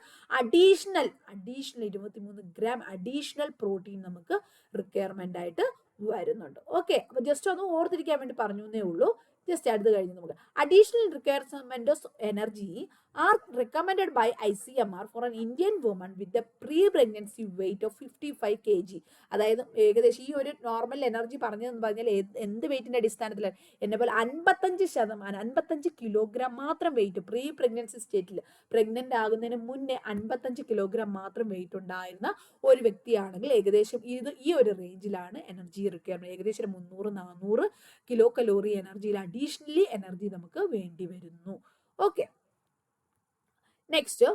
ഗ്രാം അഡീഷണൽ പ്രോട്ടീൻ നമുക്ക് റിക്വയർമെന്റ് ആയിട്ട് വരുന്നുണ്ട്. ഓക്കെ, അപ്പൊ ജസ്റ്റ് ഒന്ന് ഓർത്തിരിക്കാൻ വേണ്ടി പറഞ്ഞു എന്നേ ഉള്ളൂ. ജസ്റ്റ് അടുത്ത് കഴിഞ്ഞ് നമുക്ക് additional requirement of energy are recommended by ICMR for an Indian woman with a pre pregnancy weight of 55 kg. അതായത് ഏകദേശം ഈ ഒരു നോർമൽ എനർജി പറഞ്ഞതെന്ന് പറഞ്ഞാൽ എന്ത് വെയിറ്റിന്റെ അടിസ്ഥാനത്തിലാണ്? എന്നെ പോലെ 55 കിലോഗ്രാം മാത്രം വെയിറ്റ് പ്രീ പ്രഗ്നൻസി സ്റ്റേറ്റിൽ പ്രഗ്നന്റ് ആകുന്നതിന് മുന്നേ 55 കിലോഗ്രാം മാത്രം വെയിറ്റ് ഉണ്ടായിരുന്ന ഒരു വ്യക്തിയാണെങ്കിൽ ഏകദേശം ഈ ഒരു റേഞ്ചിലാണ് എനർജി റിക്വയർമെന്റ്. ഏകദേശം 300-400 കിലോ കലോറി എനർജിയിൽ അഡീഷണലി എനർജി നമുക്ക് വേണ്ടി വരുന്നു. Okay, next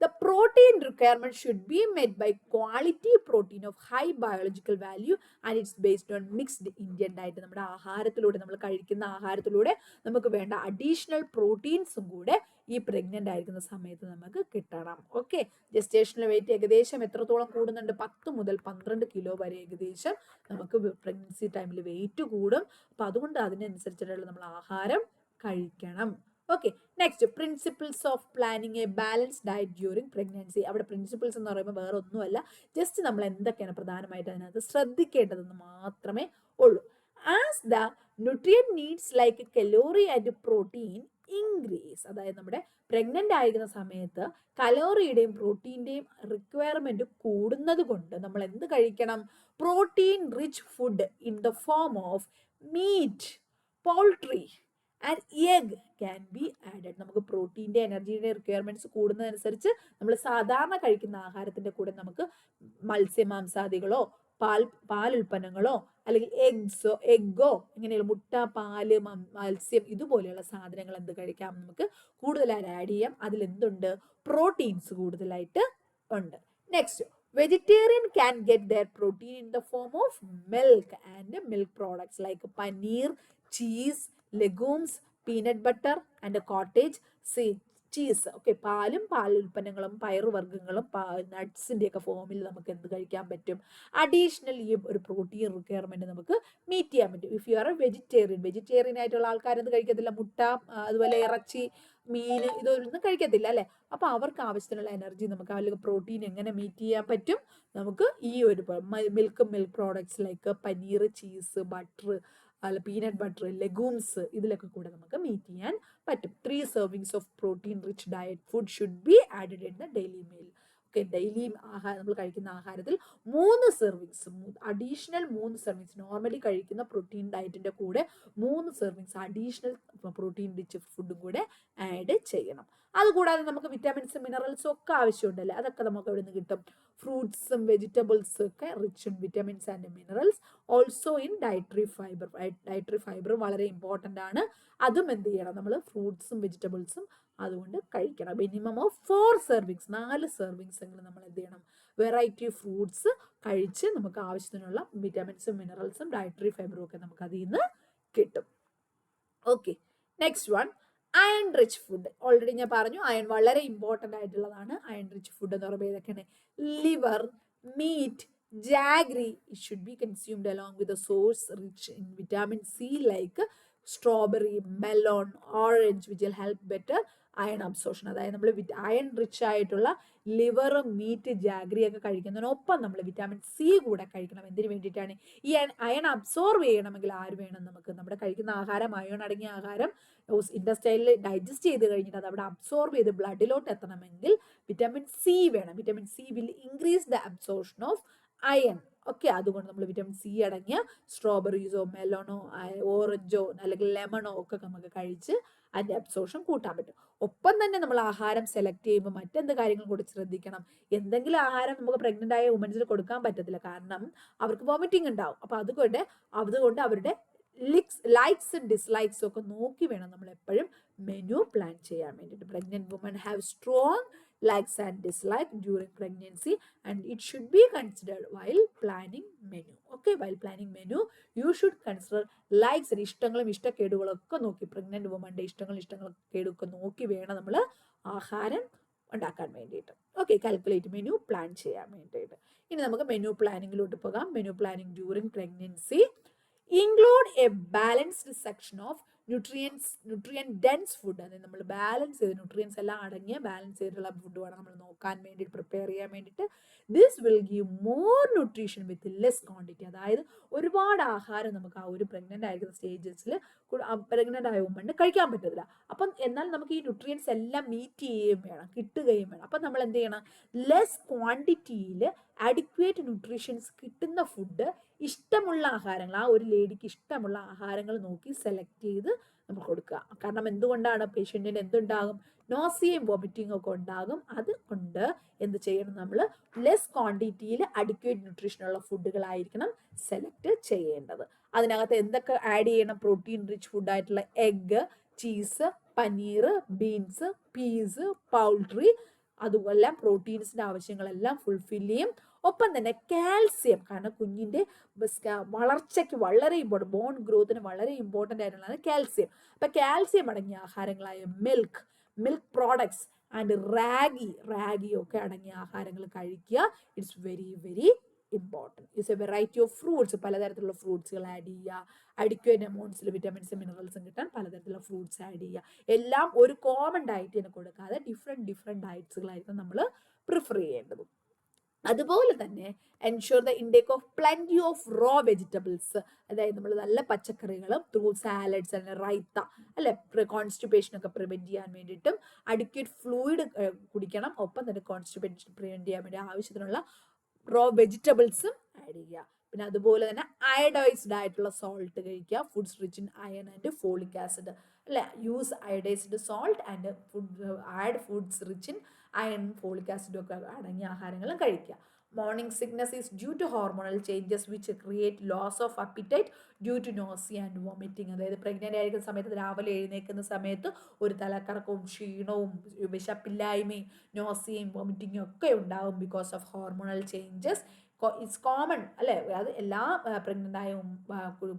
the protein requirement should be met by quality protein of high biological value and it's based on mixed Indian diet. നമ്മുടെ ആഹാരത്തിലൂടെ, നമ്മൾ കഴിക്കുന്ന ആഹാരത്തിലൂടെ നമുക്ക് വേണ്ട അഡീഷണൽ പ്രോട്ടീൻസും കൂടെ ഈ പ്രഗ്നന്റ് ആയിരിക്കുന്ന സമയത്ത് നമുക്ക് കിട്ടണം. ഓക്കെ, ജസ്റ്റേഷണൽ വെയിറ്റ് ഏകദേശം എത്രത്തോളം കൂടുന്നുണ്ട്? 10 മുതൽ 12 കിലോ വരെ ഏകദേശം നമുക്ക് പ്രഗ്നൻസി ടൈമിൽ വെയിറ്റ് കൂടും. അപ്പൊ അതുകൊണ്ട് അതിനനുസരിച്ചിട്ടുള്ള നമ്മൾ ആഹാരം കഴിക്കണം. Okay, next principles of planning A balance diet during pregnancy. അവിടെ പ്രിൻസിപ്പിൾസ് എന്ന് പറയുമ്പോൾ വേറെ ഒന്നുമല്ല, ജസ്റ്റ് നമ്മൾ എന്തൊക്കെയാണ് പ്രധാനമായിട്ട് അതിനകത്ത് ശ്രദ്ധിക്കേണ്ടതെന്ന് മാത്രമേ ഉള്ളൂ. As the nutrient needs like calorie and protein increase, അതായത് നമ്മുടെ പ്രഗ്നന്റ് ആയിരിക്കുന്ന സമയത്ത് കലോറിയുടെയും പ്രോട്ടീൻ്റെയും റിക്വയർമെന്റ് കൂടുന്നത് കൊണ്ട് നമ്മൾ എന്ത് കഴിക്കണം? Protein rich food in the form of meet, poultry and egg can be added. നമുക്ക് പ്രോട്ടീൻ്റെ എനർജിയുടെ റിക്വയർമെന്റ്സ് കൂടുന്നതനുസരിച്ച് നമ്മൾ സാധാരണ കഴിക്കുന്ന ആഹാരത്തിന്റെ കൂടെ നമുക്ക് മത്സ്യമാംസാദികളോ പാലുൽപ്പന്നങ്ങളോ അല്ലെങ്കിൽ എഗ്ഗോ ഇങ്ങനെയുള്ള മുട്ട, പാല്, മത്സ്യം ഇതുപോലെയുള്ള സാധനങ്ങൾ എന്ത് കഴിക്കാം, നമുക്ക് കൂടുതലായിട്ട് ആഡ് ചെയ്യാം. അതിൽ എന്തുണ്ട്, പ്രോട്ടീൻസ് കൂടുതലായിട്ട് ഉണ്ട്. Next, vegetarian can get their protein in the form of milk and milk products like paneer, cheese, legumes, peanut butter and cottage cheese. Okay, പാലും പാലുൽപ്പന്നങ്ങളും പയറുവർഗ്ഗങ്ങളും നട്ട്സിന്റെ ഒക്കെ ഫോമിൽ നമുക്ക് എന്ത് കഴിക്കാൻ പറ്റും, അഡീഷണൽ ഈ ഒരു പ്രോട്ടീൻ റിക്വയർമെന്റ് നമുക്ക് മീറ്റ് ചെയ്യാൻ പറ്റും. If you are A vegetarian ആയിട്ടുള്ള ആൾക്കാർ എന്ത് കഴിക്കത്തില്ല, മുട്ട, അതുപോലെ ഇറച്ചി, മീൻ ഇതൊന്നും കഴിക്കത്തില്ല അല്ലെ. അപ്പൊ അവർക്ക് ആവശ്യത്തിനുള്ള എനർജി നമുക്ക് അല്ലെങ്കിൽ പ്രോട്ടീൻ എങ്ങനെ മീറ്റ് ചെയ്യാൻ പറ്റും, നമുക്ക് ഈ ഒരു milk products like paneer, cheese, butter, അല്ല പീനട്ട് ബട്ടർ, ലെഗൂംസ് ഇതിലൊക്കെ കൂടെ നമുക്ക് മീറ്റ് ചെയ്യാൻ പറ്റും. 3 servings of protein rich diet food should B added in the daily meal. Okay, daily നമ്മൾ കഴിക്കുന്ന ആഹാരത്തിൽ 3 സെർവിങ്സ്, അഡീഷണൽ 3 സെർവിങ്സ്, നോർമലി കഴിക്കുന്ന പ്രോട്ടീൻ ഡയറ്റിന്റെ കൂടെ 3 സെർവിങ്സ് അഡീഷണൽ പ്രോട്ടീൻ റിച്ച് ഫുഡും കൂടെ ആഡ് ചെയ്യണം. അതുകൂടാതെ നമുക്ക് വിറ്റാമിൻസും മിനറൽസും ഒക്കെ ആവശ്യമുണ്ടല്ലേ, അതൊക്കെ നമുക്ക് എവിടെ നിന്ന് കിട്ടും, ഫ്രൂട്ട്സും വെജിറ്റബിൾസും ഒക്കെ rich in vitamins and minerals. Also in dietary fibre വളരെ ഇമ്പോർട്ടൻ്റ് ആണ്. അതും എന്ത് ചെയ്യണം, നമ്മൾ ഫ്രൂട്ട്സും വെജിറ്റബിൾസും അതുകൊണ്ട് കഴിക്കണം. മിനിമം ഓഫ് 4 സെർവിങ്സ്, 4 സെർവിങ്സ് എങ്കിലും നമ്മൾ എന്ത് ചെയ്യണം, വെറൈറ്റി ഫ്രൂട്ട്സ് കഴിച്ച് നമുക്ക് ആവശ്യത്തിനുള്ള വിറ്റാമിൻസും മിനറൽസും ഡയറ്ററി ഫൈബറും ഒക്കെ നമുക്ക് അതിൽ നിന്ന് കിട്ടും. Okay, next one, iron rich food. Already ഞാൻ പറഞ്ഞു അയൺ വളരെ ഇമ്പോർട്ടൻ്റ് ആയിട്ടുള്ളതാണ്. അയൺ റിച്ച് ഫുഡ് എന്ന് പറയുമ്പോൾ ഏതൊക്കെയാണ്, liver, meat, jaggery. It should be consumed along with a source rich in vitamin C like strawberry, melon, orange which will help better iron absorption. അതായത് നമ്മൾ iron rich ആയിട്ടുള്ള liver, meat, jaggery ഒക്കെ കഴിക്കുന്നതിനൊപ്പം നമ്മൾ vitamin C കൂടെ കഴിക്കണം. എന്തിനു വേണ്ടിയിട്ടാണ്, ഈ അയൺ അബ്സോർവ് ചെയ്യണമെങ്കിൽ ആര് വേണം, നമുക്ക് നമ്മുടെ കഴിക്കുന്ന ആഹാരം, അയൺ അടങ്ങിയ ആഹാരം ഇൻഡസ്റ്റൈനിൽ ഡൈജസ്റ്റ് ചെയ്ത് കഴിഞ്ഞിട്ട് അത് അവിടെ അബ്സോർവ് ചെയ്ത് ബ്ലഡിലോട്ട് എത്തണമെങ്കിൽ വിറ്റാമിൻ സി വേണം. Vitamin C will increase the absorption of iron. Okay, അതുകൊണ്ട് നമ്മൾ വിറ്റാമിൻ സി അടങ്ങിയ സ്ട്രോബെറീസോ, മെലോണോ, ഓറഞ്ചോ അല്ലെങ്കിൽ ലെമണോ ഒക്കെ നമുക്ക് കഴിച്ച് അതിന്റെ അബ്സോർഷൻ കൂട്ടാൻ പറ്റും. ഒപ്പം തന്നെ നമ്മൾ ആഹാരം സെലക്ട് ചെയ്യുമ്പോൾ മറ്റെന്ത് കാര്യങ്ങൾ കൂടി ശ്രദ്ധിക്കണം. എന്തെങ്കിലും ആഹാരം നമുക്ക് പ്രഗ്നന്റ് ആയ വുമൻസിന് കൊടുക്കാൻ പറ്റത്തില്ല, കാരണം അവർക്ക് വോമിറ്റിംഗ് ഉണ്ടാവും. അപ്പൊ അതുകൊണ്ട് അവരുടെ ലൈക്സും ഡിസ്ലൈക്സും ഒക്കെ നോക്കി വേണം നമ്മൾ എപ്പോഴും മെനു പ്ലാൻ ചെയ്യാൻ വേണ്ടിയിട്ട്. Pregnant woman have strong likes and dislike during pregnancy and it should be considered while planning menu. Okay, while planning menu you should consider likes, ഇഷ്ടങ്ങളും ഇഷ്ടക്കേടുകളും ഒക്കെ നോക്കി, പ്രഗ്നന്റ് വുമന്റെ ഇഷ്ടങ്ങളൊക്കെ നോക്കി വേണം നമ്മൾ ആഹാരം ഉണ്ടാക്കാൻ വേണ്ടിയിട്ട്. ഓക്കെ, കാൽക്കുലേറ്റ് മെനു പ്ലാൻ ചെയ്യാൻ വേണ്ടിയിട്ട്. ഇനി നമുക്ക് മെനു പ്ലാനിങ്ങിലോട്ട് പോകാം. Menu planning during pregnancy include a balanced section of nutrient dense food. അതായത് നമ്മൾ ബാലൻസ് ചെയ്ത് ന്യൂട്രിയൻസ് എല്ലാം അടങ്ങിയ ബാലൻസ് ചെയ്തിട്ടുള്ള ഫുഡ് വേണം നമ്മൾ നോക്കാൻ വേണ്ടിയിട്ട്, പ്രിപ്പയർ ചെയ്യാൻ വേണ്ടിയിട്ട്. This will give more nutrition with less quantity. അതായത് ഒരുപാട് ആഹാരം നമുക്ക് ആ ഒരു പ്രഗ്നന്റ് ആയിരിക്കുന്ന സ്റ്റേജസിൽ പ്രഗ്നന്റ് ആയ വുമണ് കഴിക്കാൻ പറ്റത്തില്ല. അപ്പം എന്നാൽ നമുക്ക് ഈ ന്യൂട്രിയൻസ് എല്ലാം മീറ്റ് ചെയ്യുകയും വേണം, കിട്ടുകയും വേണം. അപ്പം നമ്മൾ എന്ത് ചെയ്യണം, ലെസ് ക്വാണ്ടിറ്റിയിൽ അഡിക്വേറ്റ് ന്യൂട്രീഷൻസ് കിട്ടുന്ന ഫുഡ്, ഇഷ്ടമുള്ള ആഹാരങ്ങൾ, ആ ഒരു ലേഡിക്ക് ഇഷ്ടമുള്ള ആഹാരങ്ങൾ നോക്കി സെലക്ട് ചെയ്ത് നമ്മൾ കൊടുക്കുക. കാരണം എന്തുകൊണ്ടാണ്, പേഷ്യൻറ്റിന് എന്തുണ്ടാകും, നോസിയയും വോമിറ്റിംഗ് ഒക്കെ ഉണ്ടാകും. അതുകൊണ്ട് എന്ത് ചെയ്യണം, നമ്മൾ ലെസ് ക്വാണ്ടിറ്റിയിൽ അഡിക്വേറ്റ് ന്യൂട്രീഷനുള്ള ഫുഡുകളായിരിക്കണം സെലക്ട് ചെയ്യേണ്ടത്. അതിനകത്ത് എന്തൊക്കെ ആഡ് ചെയ്യണം, പ്രോട്ടീൻ റിച്ച് ഫുഡായിട്ടുള്ള egg, cheese, paneer, beans, peas, poultry, അതുപോലെ പ്രോട്ടീൻസിന്റെ ആവശ്യങ്ങളെല്ലാം ഫുൾഫിൽ ചെയ്യും. ഒപ്പം തന്നെ കാൽസ്യം, കാരണം കുഞ്ഞിന്റെ വളർച്ചയ്ക്ക് വളരെ ഇമ്പോർട്ടൻറ്റ്, ബോൺ ഗ്രോത്തിന് വളരെ ഇമ്പോർട്ടൻ്റ് ആയിട്ടുള്ളതാണ് കാൽസ്യം. അപ്പൊ കാൽസ്യം അടങ്ങിയ ആഹാരങ്ങളായ മിൽക്ക് പ്രോഡക്ട്സ് ആൻഡ് റാഗി ഒക്കെ അടങ്ങിയ ആഹാരങ്ങൾ കഴിക്കുക. It's very very important. It's A variety of fruits, പലതരത്തിലുള്ള ഫ്രൂട്ട്സുകൾ ആഡ് ചെയ്യുക. അഡിക്വേറ്റ് എമൗണ്ട്സിൽ വിറ്റാമിൻസും മിനറൽസും കിട്ടാൻ പലതരത്തിലുള്ള ഫ്രൂട്ട്സ് ആഡ് ചെയ്യുക. എല്ലാം ഒരു കോമൺ ഡയറ്റിന് കൊടുക്കാതെ ഡിഫറെൻറ്റ് ഡയറ്റ്സുകളായിരിക്കും നമ്മൾ പ്രിഫർ ചെയ്യേണ്ടത്. അതുപോലെ തന്നെ ensure the intake of plenty of raw vegetables. അതായത് നമ്മൾ നല്ല പച്ചക്കറികളും ത്രൂ സാലഡ്സ് അല്ലെ റൈത്ത അല്ലെ, കോൺസ്റ്റിപ്പേഷൻ ഒക്കെ പ്രിവെന്റ് ചെയ്യാൻ വേണ്ടിയിട്ടും അഡിക്വേറ്റ് ഫ്ലൂയിഡ് കുടിക്കണം. ഒപ്പം തന്നെ കോൺസ്റ്റിപ്പേഷൻ പ്രിവെന്റ് ചെയ്യാൻ വേണ്ടി ആവശ്യത്തിനുള്ള റോ വെജിറ്റബിൾസും ആഡ് ചെയ്യുക. പിന്നെ അതുപോലെ തന്നെ അയഡൈസ്ഡ് ആയിട്ടുള്ള സോൾട്ട് കഴിക്കുക. Foods rich in iron and folic acid അല്ലെ, use iodised salt and add foods rich in iron, folic ആസിഡും ഒക്കെ അടങ്ങിയ ആഹാരങ്ങളും കഴിക്കുക. Morning sickness is due to hormonal changes which create loss of appetite due to nausea and vomiting. അതായത് pregnant ആയിരിക്കുന്ന സമയത്ത് രാവിലെ എഴുന്നേൽക്കുന്ന സമയത്ത് ഒരു തലക്കറക്കവും ക്ഷീണവും വിശപ്പില്ലായ്മയും നോസിയയും വോമിറ്റിങ്ങും ഒക്കെ ഉണ്ടാവും because of hormonal changes. It's common അല്ലേ, അത് എല്ലാ പ്രഗ്നൻ്റ് ആയ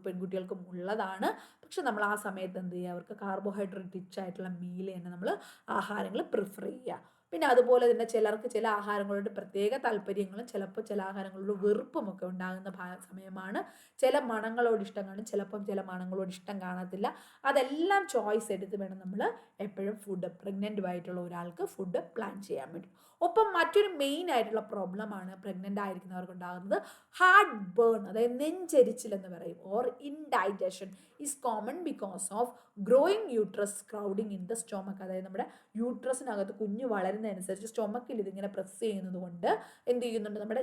പെൺകുട്ടികൾക്കും ഉള്ളതാണ്. പക്ഷെ നമ്മൾ ആ സമയത്ത് എന്ത് ചെയ്യുക, അവർക്ക് കാർബോഹൈഡ്രേറ്റ് റിച്ച് ആയിട്ടുള്ള മീൽ തന്നെ നമ്മൾ ആഹാരങ്ങൾ പ്രിഫർ ചെയ്യുക. പിന്നെ അതുപോലെ തന്നെ ചിലർക്ക് ചില ആഹാരങ്ങളോട് പ്രത്യേക താല്പര്യങ്ങളും ചിലപ്പോൾ ചില ആഹാരങ്ങളോട് വെറുപ്പുമൊക്കെ ഉണ്ടാകുന്ന സമയമാണ്. ചില മണങ്ങളോട് ഇഷ്ടം കാണും, ചിലപ്പം ചില മണങ്ങളോട് ഇഷ്ടം കാണത്തില്ല. അതെല്ലാം ചോയ്സ് എടുത്ത് വേണം നമ്മൾ എപ്പോഴും ഫുഡ് പ്രഗ്നൻ്റ് ആയിട്ടുള്ള ഒരാൾക്ക് ഫുഡ് പ്ലാൻ ചെയ്യാൻ വേണ്ടി. ഒപ്പം മറ്റൊരു മെയിൻ ആയിട്ടുള്ള പ്രോബ്ലമാണ് പ്രഗ്നൻ്റ് ആയിരിക്കുന്നവർക്ക് ഉണ്ടാകുന്നത് ഹാർട്ട് ബേൺ, അതായത് നെഞ്ചരിച്ചിൽ എന്ന് പറയും, or indigestion is common because of growing uterus crowding in the stomach. അതായത് നമ്മുടെ യൂട്രസിനകത്ത് കുഞ്ഞ് വളരുന്നതനുസരിച്ച് സ്റ്റൊമക്കിൽ ഇതിങ്ങനെ പ്രസ് ചെയ്യുന്നത് കൊണ്ട് എന്ത് ചെയ്യുന്നുണ്ട്, നമ്മുടെ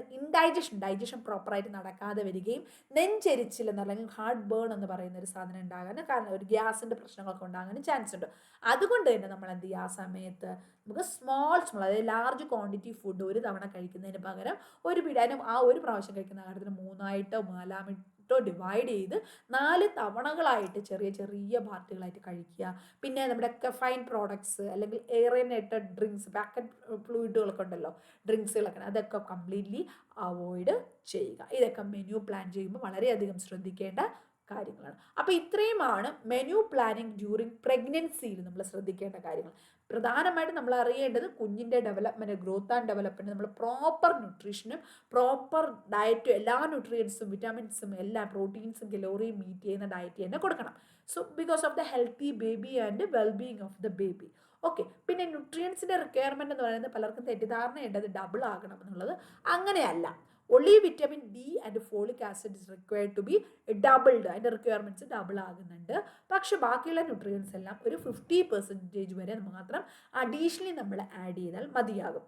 ഡൈജഷൻ പ്രോപ്പറായിട്ട് നടക്കാതെ വരികയും നെഞ്ചരിച്ചിൽ എന്ന് അല്ലെങ്കിൽ ഹാർട്ട് ബേൺ എന്ന് പറയുന്ന ഒരു സാധനം ഉണ്ടാകാനും കാരണം ഒരു ഗ്യാസിൻ്റെ പ്രശ്നങ്ങളൊക്കെ ഉണ്ടാകാനും ചാൻസ് ഉണ്ട്. അതുകൊണ്ട് തന്നെ നമ്മൾ എന്ത് ചെയ്യുക, ആ സമയത്ത് നമുക്ക് സ്മോൾ അതായത് ലാർജ് ക്വാണ്ടിറ്റി ഫുഡ് ഒരു തവണ കഴിക്കുന്നതിന് പകരം ഒരു പിടാനും ആ ഒരു പ്രാവശ്യം കഴിക്കുന്ന കാര്യത്തിന് 3ആയിട്ടോ 4ആയിട്ടോ ഡിവൈഡ് ചെയ്ത് 4 തവണകളായിട്ട് ചെറിയ ചെറിയ പാർട്ടുകളായിട്ട് കഴിക്കുക. പിന്നെ നമ്മുടെ കഫൈൻ പ്രോഡക്ട്സ് അല്ലെങ്കിൽ എയറേറ്റഡ് ഡ്രിങ്ക്സ്, പാക്കറ്റ് ഫ്ലൂയിഡുകളൊക്കെ ഉണ്ടല്ലോ, ഡ്രിങ്ക്സുകളൊക്കെ, അതൊക്കെ കംപ്ലീറ്റ്ലി അവോയ്ഡ് ചെയ്യുക. ഇതൊക്കെ മെനു പ്ലാൻ ചെയ്യുമ്പോൾ വളരെയധികം ശ്രദ്ധിക്കേണ്ട കാര്യങ്ങളാണ്. അപ്പോൾ ഇത്രയുമാണ് മെനു പ്ലാനിങ് ഡ്യൂറിങ് പ്രഗ്നൻസിയിൽ നമ്മൾ ശ്രദ്ധിക്കേണ്ട കാര്യങ്ങൾ. പ്രധാനമായിട്ടും നമ്മൾ അറിയേണ്ടത് കുഞ്ഞിൻ്റെ ഡെവലപ്മെൻറ്റ്, ഗ്രോത്ത് ആൻഡ് ഡെവലപ്മെൻറ്റ്, നമ്മൾ പ്രോപ്പർ ന്യൂട്രീഷനും പ്രോപ്പർ ഡയറ്റും എല്ലാ ന്യൂട്രിയൻസും വിറ്റാമിൻസും എല്ലാം പ്രോട്ടീൻസും കലോറിയും മീറ്റ് ചെയ്യുന്ന ഡയറ്റ് തന്നെ കൊടുക്കണം. So because of the healthy baby and wellbeing of the baby. Okay. പിന്നെ ന്യൂട്രിയൻസിൻ്റെ റിക്വയർമെൻറ്റ് എന്ന് പറയുന്നത് പലർക്കും തെറ്റിദ്ധാരണയുണ്ട് ഡബിൾ ആകണം എന്നുള്ളത്. അങ്ങനെയല്ല. only vitamin D and folic acid is required to be doubled. അതിൻ്റെ റിക്വയർമെൻറ്റ്സ് ഡബിൾ ആകുന്നുണ്ട്. പക്ഷെ ബാക്കിയുള്ള ന്യൂട്രിയൻസ് എല്ലാം ഒരു 50% വരെ മാത്രം അഡീഷണലി നമ്മൾ ആഡ് ചെയ്താൽ മതിയാകും.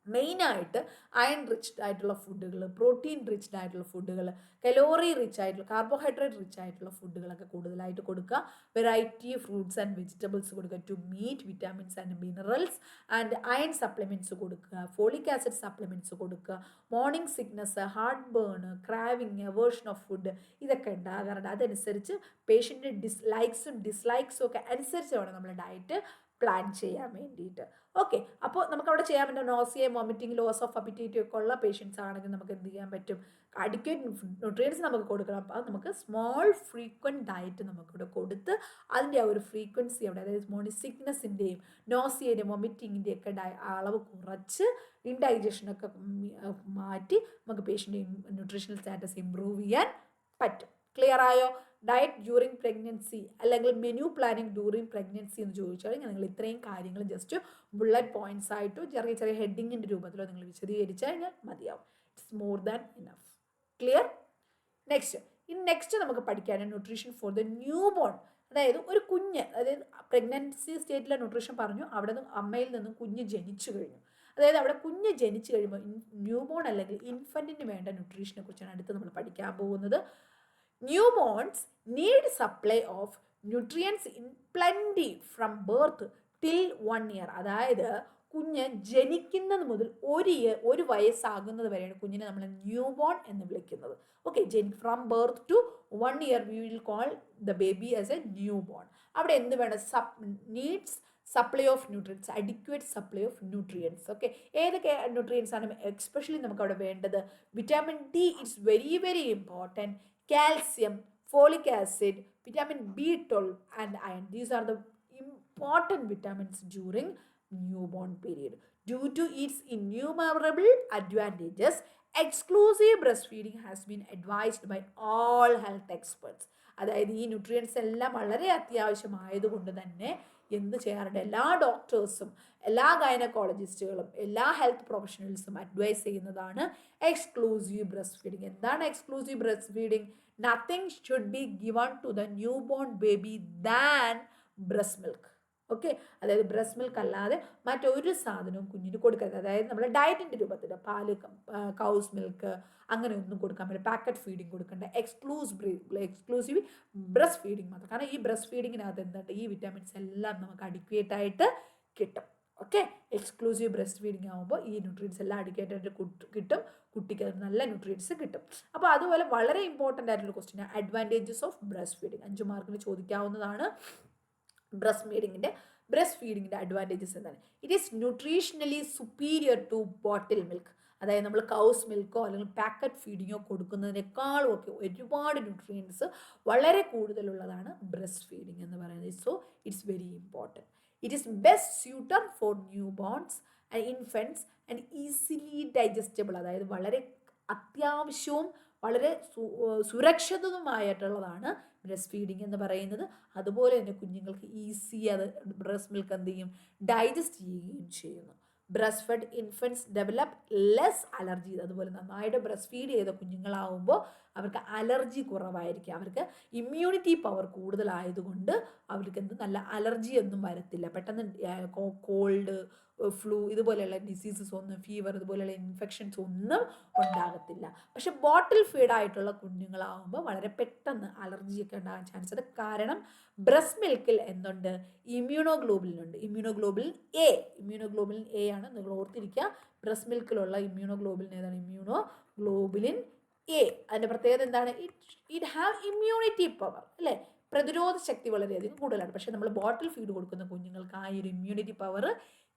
മെയിനായിട്ട് അയൺ റിച്ച്ഡ് ആയിട്ടുള്ള ഫുഡുകൾ, പ്രോട്ടീൻ റിച്ച്ഡ് ആയിട്ടുള്ള ഫുഡുകൾ, കലോറി റിച്ച് ആയിട്ടുള്ള, കാർബോഹൈഡ്രേറ്റ് റിച്ച് ആയിട്ടുള്ള ഫുഡുകളൊക്കെ കൂടുതലായിട്ട് കൊടുക്കുക. വെറൈറ്റി ഫ്രൂട്ട്സ് ആൻഡ് വെജിറ്റബിൾസ് കൊടുക്കുക to meet vitamins and minerals and iron supplements കൊടുക്കുക. ഫോളിക് ആസിഡ് സപ്ലിമെൻറ്റ്സ് കൊടുക്കുക. Morning sickness, heartburn, craving, aversion of food ഇതൊക്കെ ഉണ്ടാകാറുണ്ട്. അതനുസരിച്ച് പേഷ്യൻ്റെ ലൈക്സും ഡിസ്ലൈക്സും ഒക്കെ അനുസരിച്ച് വേണം നമ്മൾ ഡയറ്റ് പ്ലാൻ ചെയ്യാൻ വേണ്ടിയിട്ട്. ഓക്കെ. അപ്പോൾ നമുക്ക് അവിടെ ചെയ്യാൻ പറ്റും nausea, vomiting, loss of appetite ഒക്കെ ഉള്ള പേഷ്യൻസ് ആണെങ്കിൽ നമുക്ക് എന്ത് ചെയ്യാൻ പറ്റും, അഡിക്വേറ്റ് ന്യൂട്രിയൻസ് നമുക്ക് കൊടുക്കണം. അപ്പോൾ അത് നമുക്ക് സ്മോൾ ഫ്രീക്വൻറ്റ് ഡയറ്റ് നമുക്കിവിടെ കൊടുത്ത് അതിൻ്റെ ആ ഒരു ഫ്രീക്വൻസി അവിടെ, അതായത് മോർണിംഗ് സിക്നസിൻ്റെയും നോസിയയുടെയും വോമിറ്റിങ്ങിൻ്റെയും ഒക്കെ അളവ് കുറച്ച് ഇൻഡൈജഷനൊക്കെ മാറ്റി നമുക്ക് പേഷ്യൻ്റെ ന്യൂട്രീഷണൽ സ്റ്റാറ്റസ് ഇമ്പ്രൂവ് ചെയ്യാൻ പറ്റും. ക്ലിയർ ആയോ? ഡയറ്റ് ഡ്യൂറിങ് പ്രഗ്നൻസി അല്ലെങ്കിൽ മെനു പ്ലാനിങ് ഡ്യൂറിങ് പ്രഗ്നൻസി എന്ന് ചോദിച്ചാൽ നിങ്ങൾ ഇത്രയും കാര്യങ്ങൾ ജസ്റ്റ് ബുള്ളറ്റ് പോയിന്റ്സ് ആയിട്ടോ ചെറിയ ചെറിയ ഹെഡിങ്ങിൻ്റെ രൂപത്തിലോ നിങ്ങൾ വിശദീകരിച്ചു കഴിഞ്ഞാൽ മതിയാവും. It's more than enough. Clear? Next നമുക്ക് പഠിക്കാനാണ് nutrition for the newborn. അതായത് ഒരു കുഞ്ഞ്, അതായത് പ്രഗ്നൻസി സ്റ്റേറ്റിലെ ന്യൂട്രീഷൻ പറഞ്ഞു, അവിടെ നിന്ന് അമ്മയിൽ നിന്നും കുഞ്ഞ് ജനിച്ചു കഴിഞ്ഞു. അതായത് അവിടെ കുഞ്ഞ് ജനിച്ചു കഴിയുമ്പോൾ ന്യൂ ബോൺ അല്ലെങ്കിൽ ഇൻഫൻറ്റിന് വേണ്ട ന്യൂട്രീഷനെ കുറിച്ചാണ് അടുത്ത് നമ്മൾ പഠിക്കാൻ പോകുന്നത്. Newborns need supply of nutrients in plenty from birth till 1 year. അതായത് കുഞ്ഞ് ജനിക്കുന്നത് മുതൽ ഒരു വയസ്സാകുന്നത് വരെയാണ് കുഞ്ഞിനെ നമ്മൾ ന്യൂ ബോൺ എന്ന് വിളിക്കുന്നത്. Okay. From birth to 1 year we will call the baby as a newborn. അവിടെ എന്ത് വേണം, needs supply of nutrients, adequate supply of nutrients. Okay. ഏതൊക്കെ ന്യൂട്രിയൻസ് ആണ് എക്സ്പെഷ്യലി നമുക്ക് അവിടെ വേണ്ടത്? Vitamin D it's very very important. Calcium, folic acid, vitamin B12 and iron. These are the important vitamins during newborn period. Due to its innumerable advantages, exclusive breastfeeding has been advised by all health experts. അതായത് ഈ nutrients എല്ലാം വളരെ അത്യാവശ്യമായതുകൊണ്ട് തന്നെ എന്ത് ചെയ്യാറുണ്ട്, എല്ലാ ഡോക്ടേഴ്സും എല്ലാ ഗൈനക്കോളജിസ്റ്റുകളും എല്ലാ ഹെൽത്ത് പ്രൊഫഷണൽസും അഡ്വൈസ് ചെയ്യുന്നതാണ് എക്സ്ക്ലൂസീവ് ബ്രസ്റ്റ് ഫീഡിങ്. എന്താണ് exclusive breast feeding? Nothing should be given to the newborn baby than breast milk. Okay. അതായത് ബ്രസ്റ്റ് മിൽക്ക് അല്ലാതെ മറ്റൊരു സാധനവും കുഞ്ഞിന് കൊടുക്കരുത്. അതായത് നമ്മുടെ ഡയറ്റിൻ്റെ രൂപത്തിൽ പാല്, കൗസ് മിൽക്ക് അങ്ങനെ ഒന്നും കൊടുക്കാൻ പറ്റില്ല. പാക്കറ്റ് ഫീഡിങ് കൊടുക്കേണ്ട, എക്സ്ക്ലൂസീവ് ബ്രസ്റ്റ് ഫീഡിങ് മാത്രം. കാരണം ഈ ബ്രസ്റ്റ് ഫീഡിങ്ങിനകത്ത് എന്തുണ്ട്, ഈ വിറ്റാമിൻസ് എല്ലാം നമുക്ക് അഡിക്വേറ്റ് ആയിട്ട് കിട്ടും. ഓക്കെ. എക്സ്ക്ലൂസീവ് ബ്രസ്റ്റ് ഫീഡിങ് ആകുമ്പോൾ ഈ ന്യൂട്രിയൻസ് എല്ലാം അഡിക്വേറ്റ് ആയിട്ട് കിട്ടും. കുട്ടിക്ക് നല്ല ന്യൂട്രിയൻസ് കിട്ടും. അപ്പോൾ അതുപോലെ വളരെ ഇമ്പോർട്ടൻ്റ് ആയിട്ടുള്ള question, advantages of breastfeeding. 5 മാർക്കിന് ചോദിക്കാവുന്നതാണ്. ബ്രസ്റ്റ് ഫീഡിങ്ങിൻ്റെ അഡ്വാൻറ്റേജസ് എന്താണ്? It is nutritionally superior to bottle milk. അതായത് നമ്മൾ കൗസ് മിൽക്കോ അല്ലെങ്കിൽ പാക്കറ്റ് ഫീഡിങ്ങോ കൊടുക്കുന്നതിനേക്കാളും ഒക്കെ ഒരുപാട് ന്യൂട്രിയൻസ് വളരെ കൂടുതലുള്ളതാണ് ബ്രസ്റ്റ് ഫീഡിങ് എന്ന് പറയുന്നത്. So it's very important. It is best suited for newborns and infants and easily digestible. അതായത് വളരെ അത്യാവശ്യവും വളരെ സുരക്ഷിതവുമായിട്ടുള്ളതാണ് ബ്രസ്റ്റ് ഫീഡിങ് എന്ന് പറയുന്നത്. അതുപോലെ തന്നെ കുഞ്ഞുങ്ങൾക്ക് ഈസി അത് ബ്രസ്റ്റ് മിൽക്ക് എന്ത് ചെയ്യും, ഡൈജസ്റ്റ് ചെയ്യുകയും ചെയ്യുന്നു. Breast fed infants develop less allergy. അതുപോലെ നന്നായിട്ട് ബ്രസ്റ്റ് ഫീഡ് ചെയ്ത കുഞ്ഞുങ്ങളാവുമ്പോൾ അവർക്ക് അലർജി കുറവായിരിക്കും. അവർക്ക് ഇമ്മ്യൂണിറ്റി പവർ കൂടുതലായതുകൊണ്ട് അവർക്ക് നല്ല അലർജി ഒന്നും വരത്തില്ല. പെട്ടെന്ന് കോൾഡ്, ഫ്ലൂ ഇതുപോലെയുള്ള ഡിസീസസ് ഒന്നും, ഫീവർ ഇതുപോലെയുള്ള ഇൻഫെക്ഷൻസ് ഒന്നും ഉണ്ടാകത്തില്ല. പക്ഷെ ബോട്ടിൽ ഫീഡായിട്ടുള്ള കുഞ്ഞുങ്ങളാവുമ്പോൾ വളരെ പെട്ടെന്ന് അലർജിയൊക്കെ ഉണ്ടാകാൻ ചാൻസ് ഉണ്ട്. കാരണം ബ്രസ്റ്റ് മിൽക്കിൽ എന്തുണ്ട്, ഇമ്മ്യൂണോഗ്ലോബുലിൻ ഉണ്ട്. ഇമ്മ്യൂണോഗ്ലോബുലിൻ എ ആണ്, നിങ്ങൾ ഓർത്തിരിക്കുക. ബ്രസ്റ്റ് മിൽക്കിലുള്ള ഇമ്മ്യൂണോഗ്ലോബുലിൻ ഏതാണ്? Immunoglobulin A. അതിൻ്റെ പ്രത്യേകത എന്താണ്? ഇറ്റ് ഹാവ് ഇമ്മ്യൂണിറ്റി പവർ, അല്ലേ? പ്രതിരോധ ശക്തി വളരെയധികം കൂടുതലാണ്. പക്ഷെ നമ്മൾ ബോട്ടിൽ ഫീഡ് കൊടുക്കുന്ന കുഞ്ഞുങ്ങൾക്ക് ആ ഒരു ഇമ്മ്യൂണിറ്റി പവർ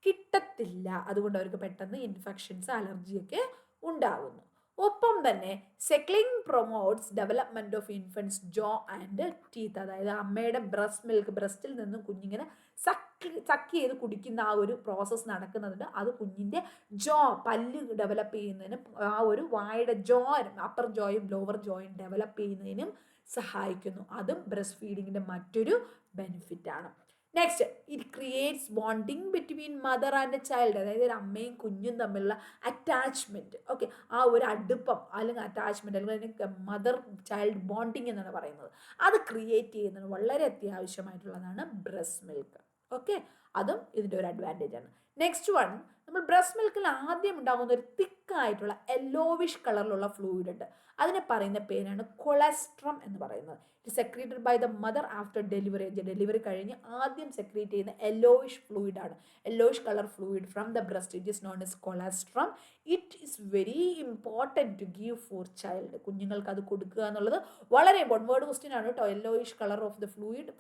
കിട്ടത്തില്ല. അതുകൊണ്ട് അവർക്ക് പെട്ടെന്ന് ഇൻഫെക്ഷൻസ്, അലർജിയൊക്കെ ഉണ്ടാകുന്നു. ഒപ്പം തന്നെ suckling promotes development of infants jaw and teeth. അതായത് അമ്മയുടെ ബ്രസ്റ്റ് മിൽക്ക്, ബ്രസ്റ്റിൽ നിന്നും കുഞ്ഞിങ്ങനെ സക്ക് ചെയ്ത് കുടിക്കുന്ന ആ ഒരു പ്രോസസ്സ് നടക്കുന്നുണ്ട്. അത് കുഞ്ഞിൻ്റെ ജോ, പല്ല് ഡെവലപ്പ് ചെയ്യുന്നതിനും ആ ഒരു വായുടെ ജോയും അപ്പർ ജോയും ലോവർ ജോയും ഡെവലപ്പ് ചെയ്യുന്നതിനും സഹായിക്കുന്നു. അതും ബ്രസ്റ്റ് ഫീഡിങ്ങിൻ്റെ മറ്റൊരു ബെനിഫിറ്റ് ആണ്. Next, it creates bonding between mother and child. അതായത് ഒരു അമ്മയും കുഞ്ഞും തമ്മിലുള്ള അറ്റാച്ച്മെൻറ്റ്, ഓക്കെ, ആ ഒരു അടുപ്പം അല്ലെങ്കിൽ അറ്റാച്ച്മെൻറ്റ് അല്ലെങ്കിൽ മദർ ചൈൽഡ് ബോണ്ടിങ് എന്നാണ് പറയുന്നത്. അത് ക്രിയേറ്റ് ചെയ്യുന്നത് വളരെ അത്യാവശ്യമായിട്ടുള്ളതാണ് ബ്രസ്റ്റ് മിൽക്ക്. ഓക്കെ, അതും ഇതിൻ്റെ ഒരു അഡ്വാൻറ്റേജ് ആണ്. നെക്സ്റ്റ് വൺ, നമ്മൾ ബ്രസ്റ്റ് മിൽക്കിൽ ആദ്യം ഉണ്ടാകുന്ന ഒരു തിക്കായിട്ടുള്ള യെല്ലോവിഷ് കളറിലുള്ള ഫ്ലൂയിഡ് ഉണ്ട്. അതിനെ പറയുന്ന പേരാണ് കൊളസ്ട്രം എന്ന് പറയുന്നത്. It secreted by the mother after delivery. Delivery കഴിഞ്ഞ് ആദ്യം സെക്രീറ്റ് ചെയ്യുന്ന യെല്ലോവിഷ് ഫ്ലൂയിഡ് ആണ്, yellowish colour fluid from the breast. It is known as colostrum. It is very important to give for child. കുഞ്ഞുങ്ങൾക്ക് അത് കൊടുക്കുക എന്നുള്ളത് വളരെ ഇമ്പോർട്ടൻറ്റ്. വേർഡ് ക്വസ്റ്റ്യൻ ആണ് കേട്ടോ. Yellowish colour of the fluid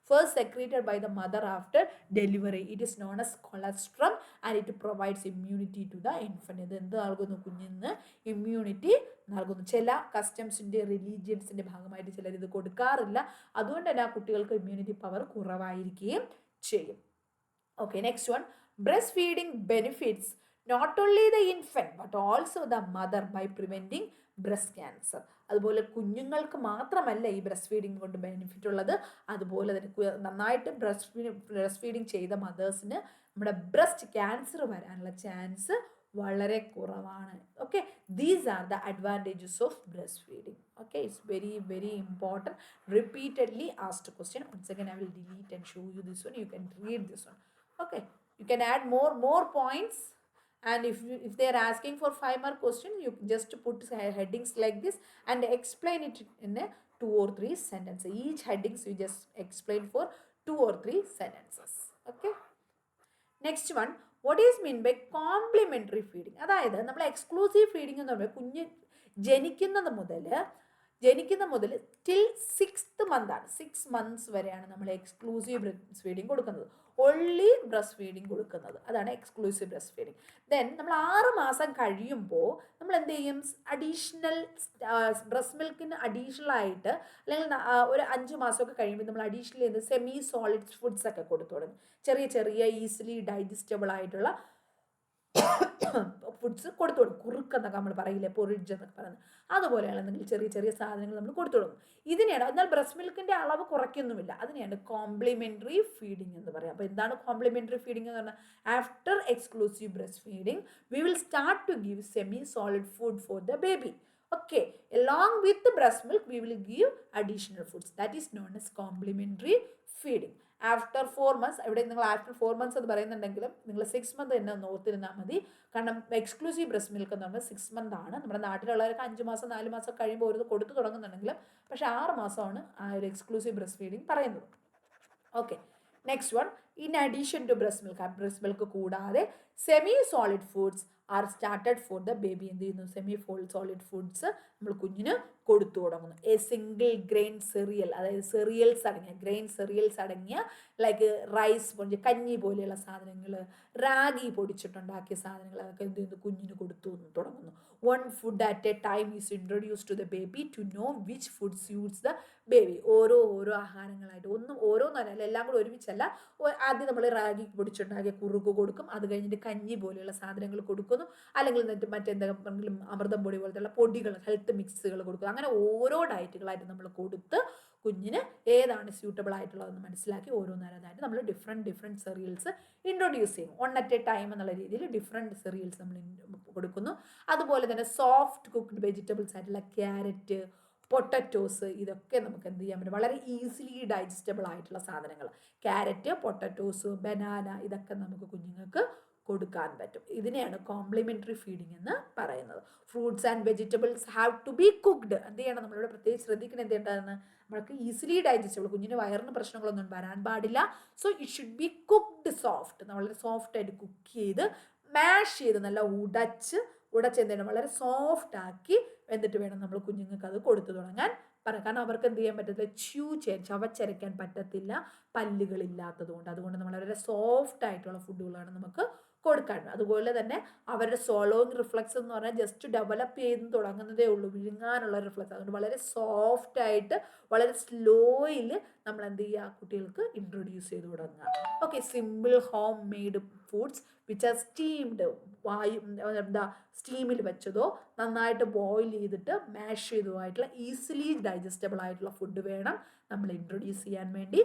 first secreted by the mother after delivery. It is known as colostrum and it provides immunity to the infant. ഇത് എന്ത് നൽകുന്നു? കുഞ്ഞിന് ഇമ്മ്യൂണിറ്റി നൽകുന്നു. ചില കസ്റ്റംസിൻ്റെ, റിലീജിയൻസിൻ്റെ ഭാഗമായിട്ട് ചിലർ ഇത് കൊടുക്കാറില്ല. അതുകൊണ്ട് തന്നെ ആ കുട്ടികൾക്ക് ഇമ്മ്യൂണിറ്റി പവർ കുറവായിരിക്കുകയും ചെയ്യും. Okay, next one, breastfeeding benefits not only the infant but also the mother by preventing breast cancer. അതുപോലെ കുഞ്ഞുങ്ങൾക്ക് മാത്രമല്ല ഈ ബ്രസ്റ്റ് ഫീഡിങ് കൊണ്ട് ബെനിഫിറ്റ് ഉള്ളത്, അതുപോലെ തന്നെ നന്നായിട്ട് ബ്രസ്റ്റ് ഫീഡിങ് ചെയ്ത മദേഴ്സിന് നമ്മുടെ ബ്രസ്റ്റ് ക്യാൻസർ വരാനുള്ള ചാൻസ് വളരെ കുറവാണ്. Okay, these are the advantages of breast feeding. Okay, it's very very important, repeatedly asked question. once again I will delete and show you this one. You can read this one. Okay, you can add more points. And if they are asking for 5 mark question, you just put headings like this and explain it in a 2 or 3 sentences. Each headings you just explain for 2 or 3 sentences. Okay, next one, what is mean by complementary feeding? അതായത് നമ്മൾ exclusive feeding എന്ന് പറയുമ്പോൾ കുഞ്ഞ് ജനിക്കുന്ന മുതൽ till 6th month ആണ്. 6 months വരെയാണ് നമ്മൾ എക്സ്ക്ലൂസീവ് ബ്രസ്റ്റ് ഫീഡിങ് കൊടുക്കുന്നത്. ഒൺലി ബ്രസ്റ്റ് ഫീഡിങ് കൊടുക്കുന്നത്, അതാണ് എക്സ്ക്ലൂസീവ് ബ്രസ്റ്റ് ഫീഡിങ്. ദെൻ നമ്മൾ 6 മാസം കഴിയുമ്പോൾ നമ്മൾ എന്ത് ചെയ്യും? അഡീഷണൽ ബ്രസ്റ്റ് മിൽക്കിന് അഡീഷണൽ ആയിട്ട് അല്ലെങ്കിൽ ഒരു 5 മാസമൊക്കെ കഴിയുമ്പോൾ നമ്മൾ അഡീഷണൽ ചെയ്ത് സെമി സോളിഡ് ഫുഡ്സ് ഒക്കെ കൊടുത്തു തുടങ്ങും. ചെറിയ ഈസിലി ഡൈജസ്റ്റബിൾ ആയിട്ടുള്ള ഫുഡ്സ് കൊടുത്തു കൊടുക്കും. കുറുക്കെന്നൊക്കെ നമ്മൾ പറയില്ലേ, പൊറിഡ്ജ് എന്നൊക്കെ പറയുന്നത്, അതുപോലെയാണ് എന്തെങ്കിലും ചെറിയ സാധനങ്ങൾ നമ്മൾ കൊടുത്തു തുടങ്ങും. ഇതിനെയാണ്, എന്നാൽ ബ്രസ്റ്റ് മിൽക്കിൻ്റെ അളവ് കുറയ്ക്കൊന്നുമില്ല. അതിനെയാണ് കോംപ്ലിമെൻ്ററി ഫീഡിങ് എന്ന് പറയുക. അപ്പോൾ എന്താണ് കോംപ്ലിമെൻ്ററി ഫീഡിങ് എന്ന് പറഞ്ഞാൽ? After exclusive breast feeding we will start to give semi solid food for the baby. Okay, along with the breast milk we will give additional foods. That is known as complementary feeding. After 4 months, ഇവിടെ നിങ്ങൾ after 4 months എന്ന് പറയുന്നുണ്ടെങ്കിലും നിങ്ങൾ 6 month തന്നെ ഒന്ന് ഓർത്തിരുന്നാൽ മതി. കാരണം exclusive breast milk എന്ന് പറയുന്നത് 6 month ആണ്. നമ്മുടെ നാട്ടിലുള്ളവർക്ക് 5 മാസം 4 മാസം കഴിയുമ്പോൾ ഒരു കൊടുത്തു തുടങ്ങുന്നുണ്ടെങ്കിലും പക്ഷേ 6 മാസമാണ് ആ ഒരു എക്സ്ക്ലൂസീവ് ബ്രസ്റ്റ് ഫീഡിങ് പറയുന്നത്. Okay, next one, in addition to breast milk കൂടാതെ semi solid foods are started for the baby. എന്ത് ചെയ്യുന്നു? സെമി സോളിഡ് ഫുഡ്സ് നമ്മൾ കുഞ്ഞിന് കൊടുത്തു തുടങ്ങുന്നു. എ സിംഗിൾ ഗ്രെയിൻ സെറിയൽ, അതായത് സെറിയൽസ് അടങ്ങിയ ഗ്രെയിൻ സെറിയൽസ് അടങ്ങിയ ലൈക്ക് റൈസ് കഞ്ഞി പോലെയുള്ള സാധനങ്ങൾ, റാഗി പൊടിച്ചിട്ടുണ്ടാക്കിയ സാധനങ്ങൾ, അതൊക്കെ എന്ത് ചെയ്യുന്നു? കുഞ്ഞിന് കൊടുത്തു തുടങ്ങുന്നു. One food at a time is introduce to the baby to know which food suits the baby. ഓരോ ആഹാരങ്ങളായിട്ട്, ഓരോന്നല്ല, എല്ലാം കൂടെ ഒരുമിച്ചല്ല. ആദ്യം നമ്മൾ റാഗി പൊടിച്ചുണ്ടാക്കിയ കുറുക്ക് കൊടുക്കും, അത് കഴിഞ്ഞിട്ട് കഞ്ഞി പോലെയുള്ള സാധനങ്ങൾ കൊടുക്കുന്നു, അല്ലെങ്കിൽ മറ്റെന്തെങ്കിലും അമൃതം പൊടി പോലത്തെ പൊടികൾ, ഹെൽത്ത് മിക്സുകൾ കൊടുക്കുന്നു. അങ്ങനെ ഓരോ ഡയറ്റുകളായിട്ട് നമ്മൾ കൊടുത്ത് കുഞ്ഞിന് ഏതാണ് സ്യൂട്ടബിൾ ആയിട്ടുള്ളതെന്ന് മനസ്സിലാക്കി ഓരോന്നേരമായിട്ട് നമ്മൾ ഡിഫറെൻറ്റ് സെറിയൽസ് ഇൻട്രൊഡ്യൂസ് ചെയ്യും. വൺ അറ്റ് എ ടൈം എന്നുള്ള രീതിയിൽ ഡിഫറെൻറ്റ് സെറിയൽസ് നമ്മൾ കൊടുക്കുന്നു. അതുപോലെ തന്നെ സോഫ്റ്റ് കുക്ക്ഡ് വെജിറ്റബിൾസ് ആയിട്ടുള്ള ക്യാരറ്റ്, പൊട്ടറ്റോസ്, ഇതൊക്കെ നമുക്ക് എന്ത് ചെയ്യാൻ പറ്റും? വളരെ ഈസിലി ഡൈജസ്റ്റബിൾ ആയിട്ടുള്ള സാധനങ്ങൾ. ക്യാരറ്റ്, പൊട്ടറ്റോസ്, ബനാന, ഇതൊക്കെ നമുക്ക് കുഞ്ഞുങ്ങൾക്ക് കൊടുക്കാൻ പറ്റും. ഇതിനെയാണ് കോംപ്ലിമെന്ററി ഫീഡിങ് എന്ന് പറയുന്നത്. Fruits and vegetables have to be cooked. എന്ത് ചെയ്യണം? നമ്മളിവിടെ പ്രത്യേകിച്ച് ശ്രദ്ധിക്കണം എന്ത് ചെയ്യേണ്ടതെന്ന്. നമ്മൾക്ക് ഈസിലി ഡൈജസ്റ്റബിൾ, കുഞ്ഞിന് വയറിന് പ്രശ്നങ്ങളൊന്നും വരാൻ പാടില്ല. So it should B cooked soft. വളരെ സോഫ്റ്റ് ആയിട്ട് കുക്ക് ചെയ്ത് മാഷ് ചെയ്ത് നല്ല ഉടച്ച് എന്ത് ചെയ്യണം? വളരെ സോഫ്റ്റ് ആക്കി എന്നിട്ട് വേണം നമ്മൾ കുഞ്ഞുങ്ങൾക്ക് അത് കൊടുത്തു തുടങ്ങാൻ പറയാം. കാരണം അവർക്ക് എന്ത് ചെയ്യാൻ പറ്റത്തില്ല, ചവച്ചരയ്ക്കാൻ പറ്റത്തില്ല, പല്ലുകളില്ലാത്തത് കൊണ്ട്. അതുകൊണ്ട് നമ്മൾ വളരെ സോഫ്റ്റ് ആയിട്ടുള്ള ഫുഡുകളാണ് നമുക്ക് കൊടുക്കാൻ. അതുപോലെ തന്നെ അവരുടെ സ്വോളോയിങ് റിഫ്ലക്സ് എന്ന് പറഞ്ഞാൽ ജസ്റ്റ് ഡെവലപ്പ് ചെയ്ത് തുടങ്ങുന്നതേ ഉള്ളൂ, വിഴുങ്ങാനുള്ള റിഫ്ലക്സ്. അതുകൊണ്ട് വളരെ സോഫ്റ്റ് ആയിട്ട് വളരെ സ്ലോയിൽ നമ്മൾ എന്ത് ചെയ്യുക? കുട്ടികൾക്ക് ഇൻട്രൊഡ്യൂസ് ചെയ്ത് തുടങ്ങുക. Okay, simple homemade foods which are steamed, സ്റ്റീമിൽ വെച്ചതോ നന്നായിട്ട് ബോയിൽ ചെയ്തിട്ട് മാഷ് ചെയ്തതുമായിട്ടുള്ള ഈസിലി ഡൈജസ്റ്റബിൾ ആയിട്ടുള്ള ഫുഡ് വേണം നമ്മൾ ഇൻട്രൊഡ്യൂസ് ചെയ്യാൻ വേണ്ടി.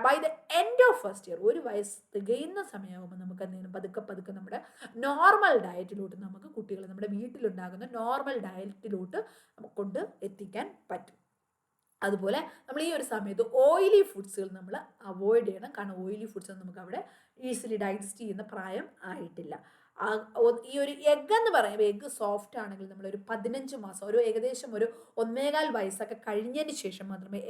By the end of first year, 1 വയസ്സ് തികയുന്ന സമയമാകുമ്പോൾ നമുക്ക് എന്തെങ്കിലും പതുക്കെ നമ്മുടെ നോർമൽ ഡയറ്റിലോട്ട് നമുക്ക് കുട്ടികളെ നമ്മുടെ വീട്ടിലുണ്ടാകുന്ന നോർമൽ ഡയറ്റിലോട്ട് കൊണ്ട് എത്തിക്കാൻ പറ്റും. അതുപോലെ നമ്മൾ ഈ ഒരു സമയത്ത് ഓയിലി ഫുഡ്സുകൾ നമ്മൾ അവോയ്ഡ് ചെയ്യണം. കാരണം ഓയിലി ഫുഡ്സ് നമുക്ക് അവിടെ ഈസിലി ഡൈജസ്റ്റ് ചെയ്യുന്ന പ്രായം ആയിട്ടില്ല. ഈ ഒരു എഗ് എന്ന് പറയുമ്പോൾ എഗ് സോഫ്റ്റ് ആണെങ്കിൽ നമ്മളൊരു 15 മാസം, ഏകദേശം ഒരു 1.25 വയസ്സൊക്കെ കഴിഞ്ഞതിന് ശേഷം മാത്രമേ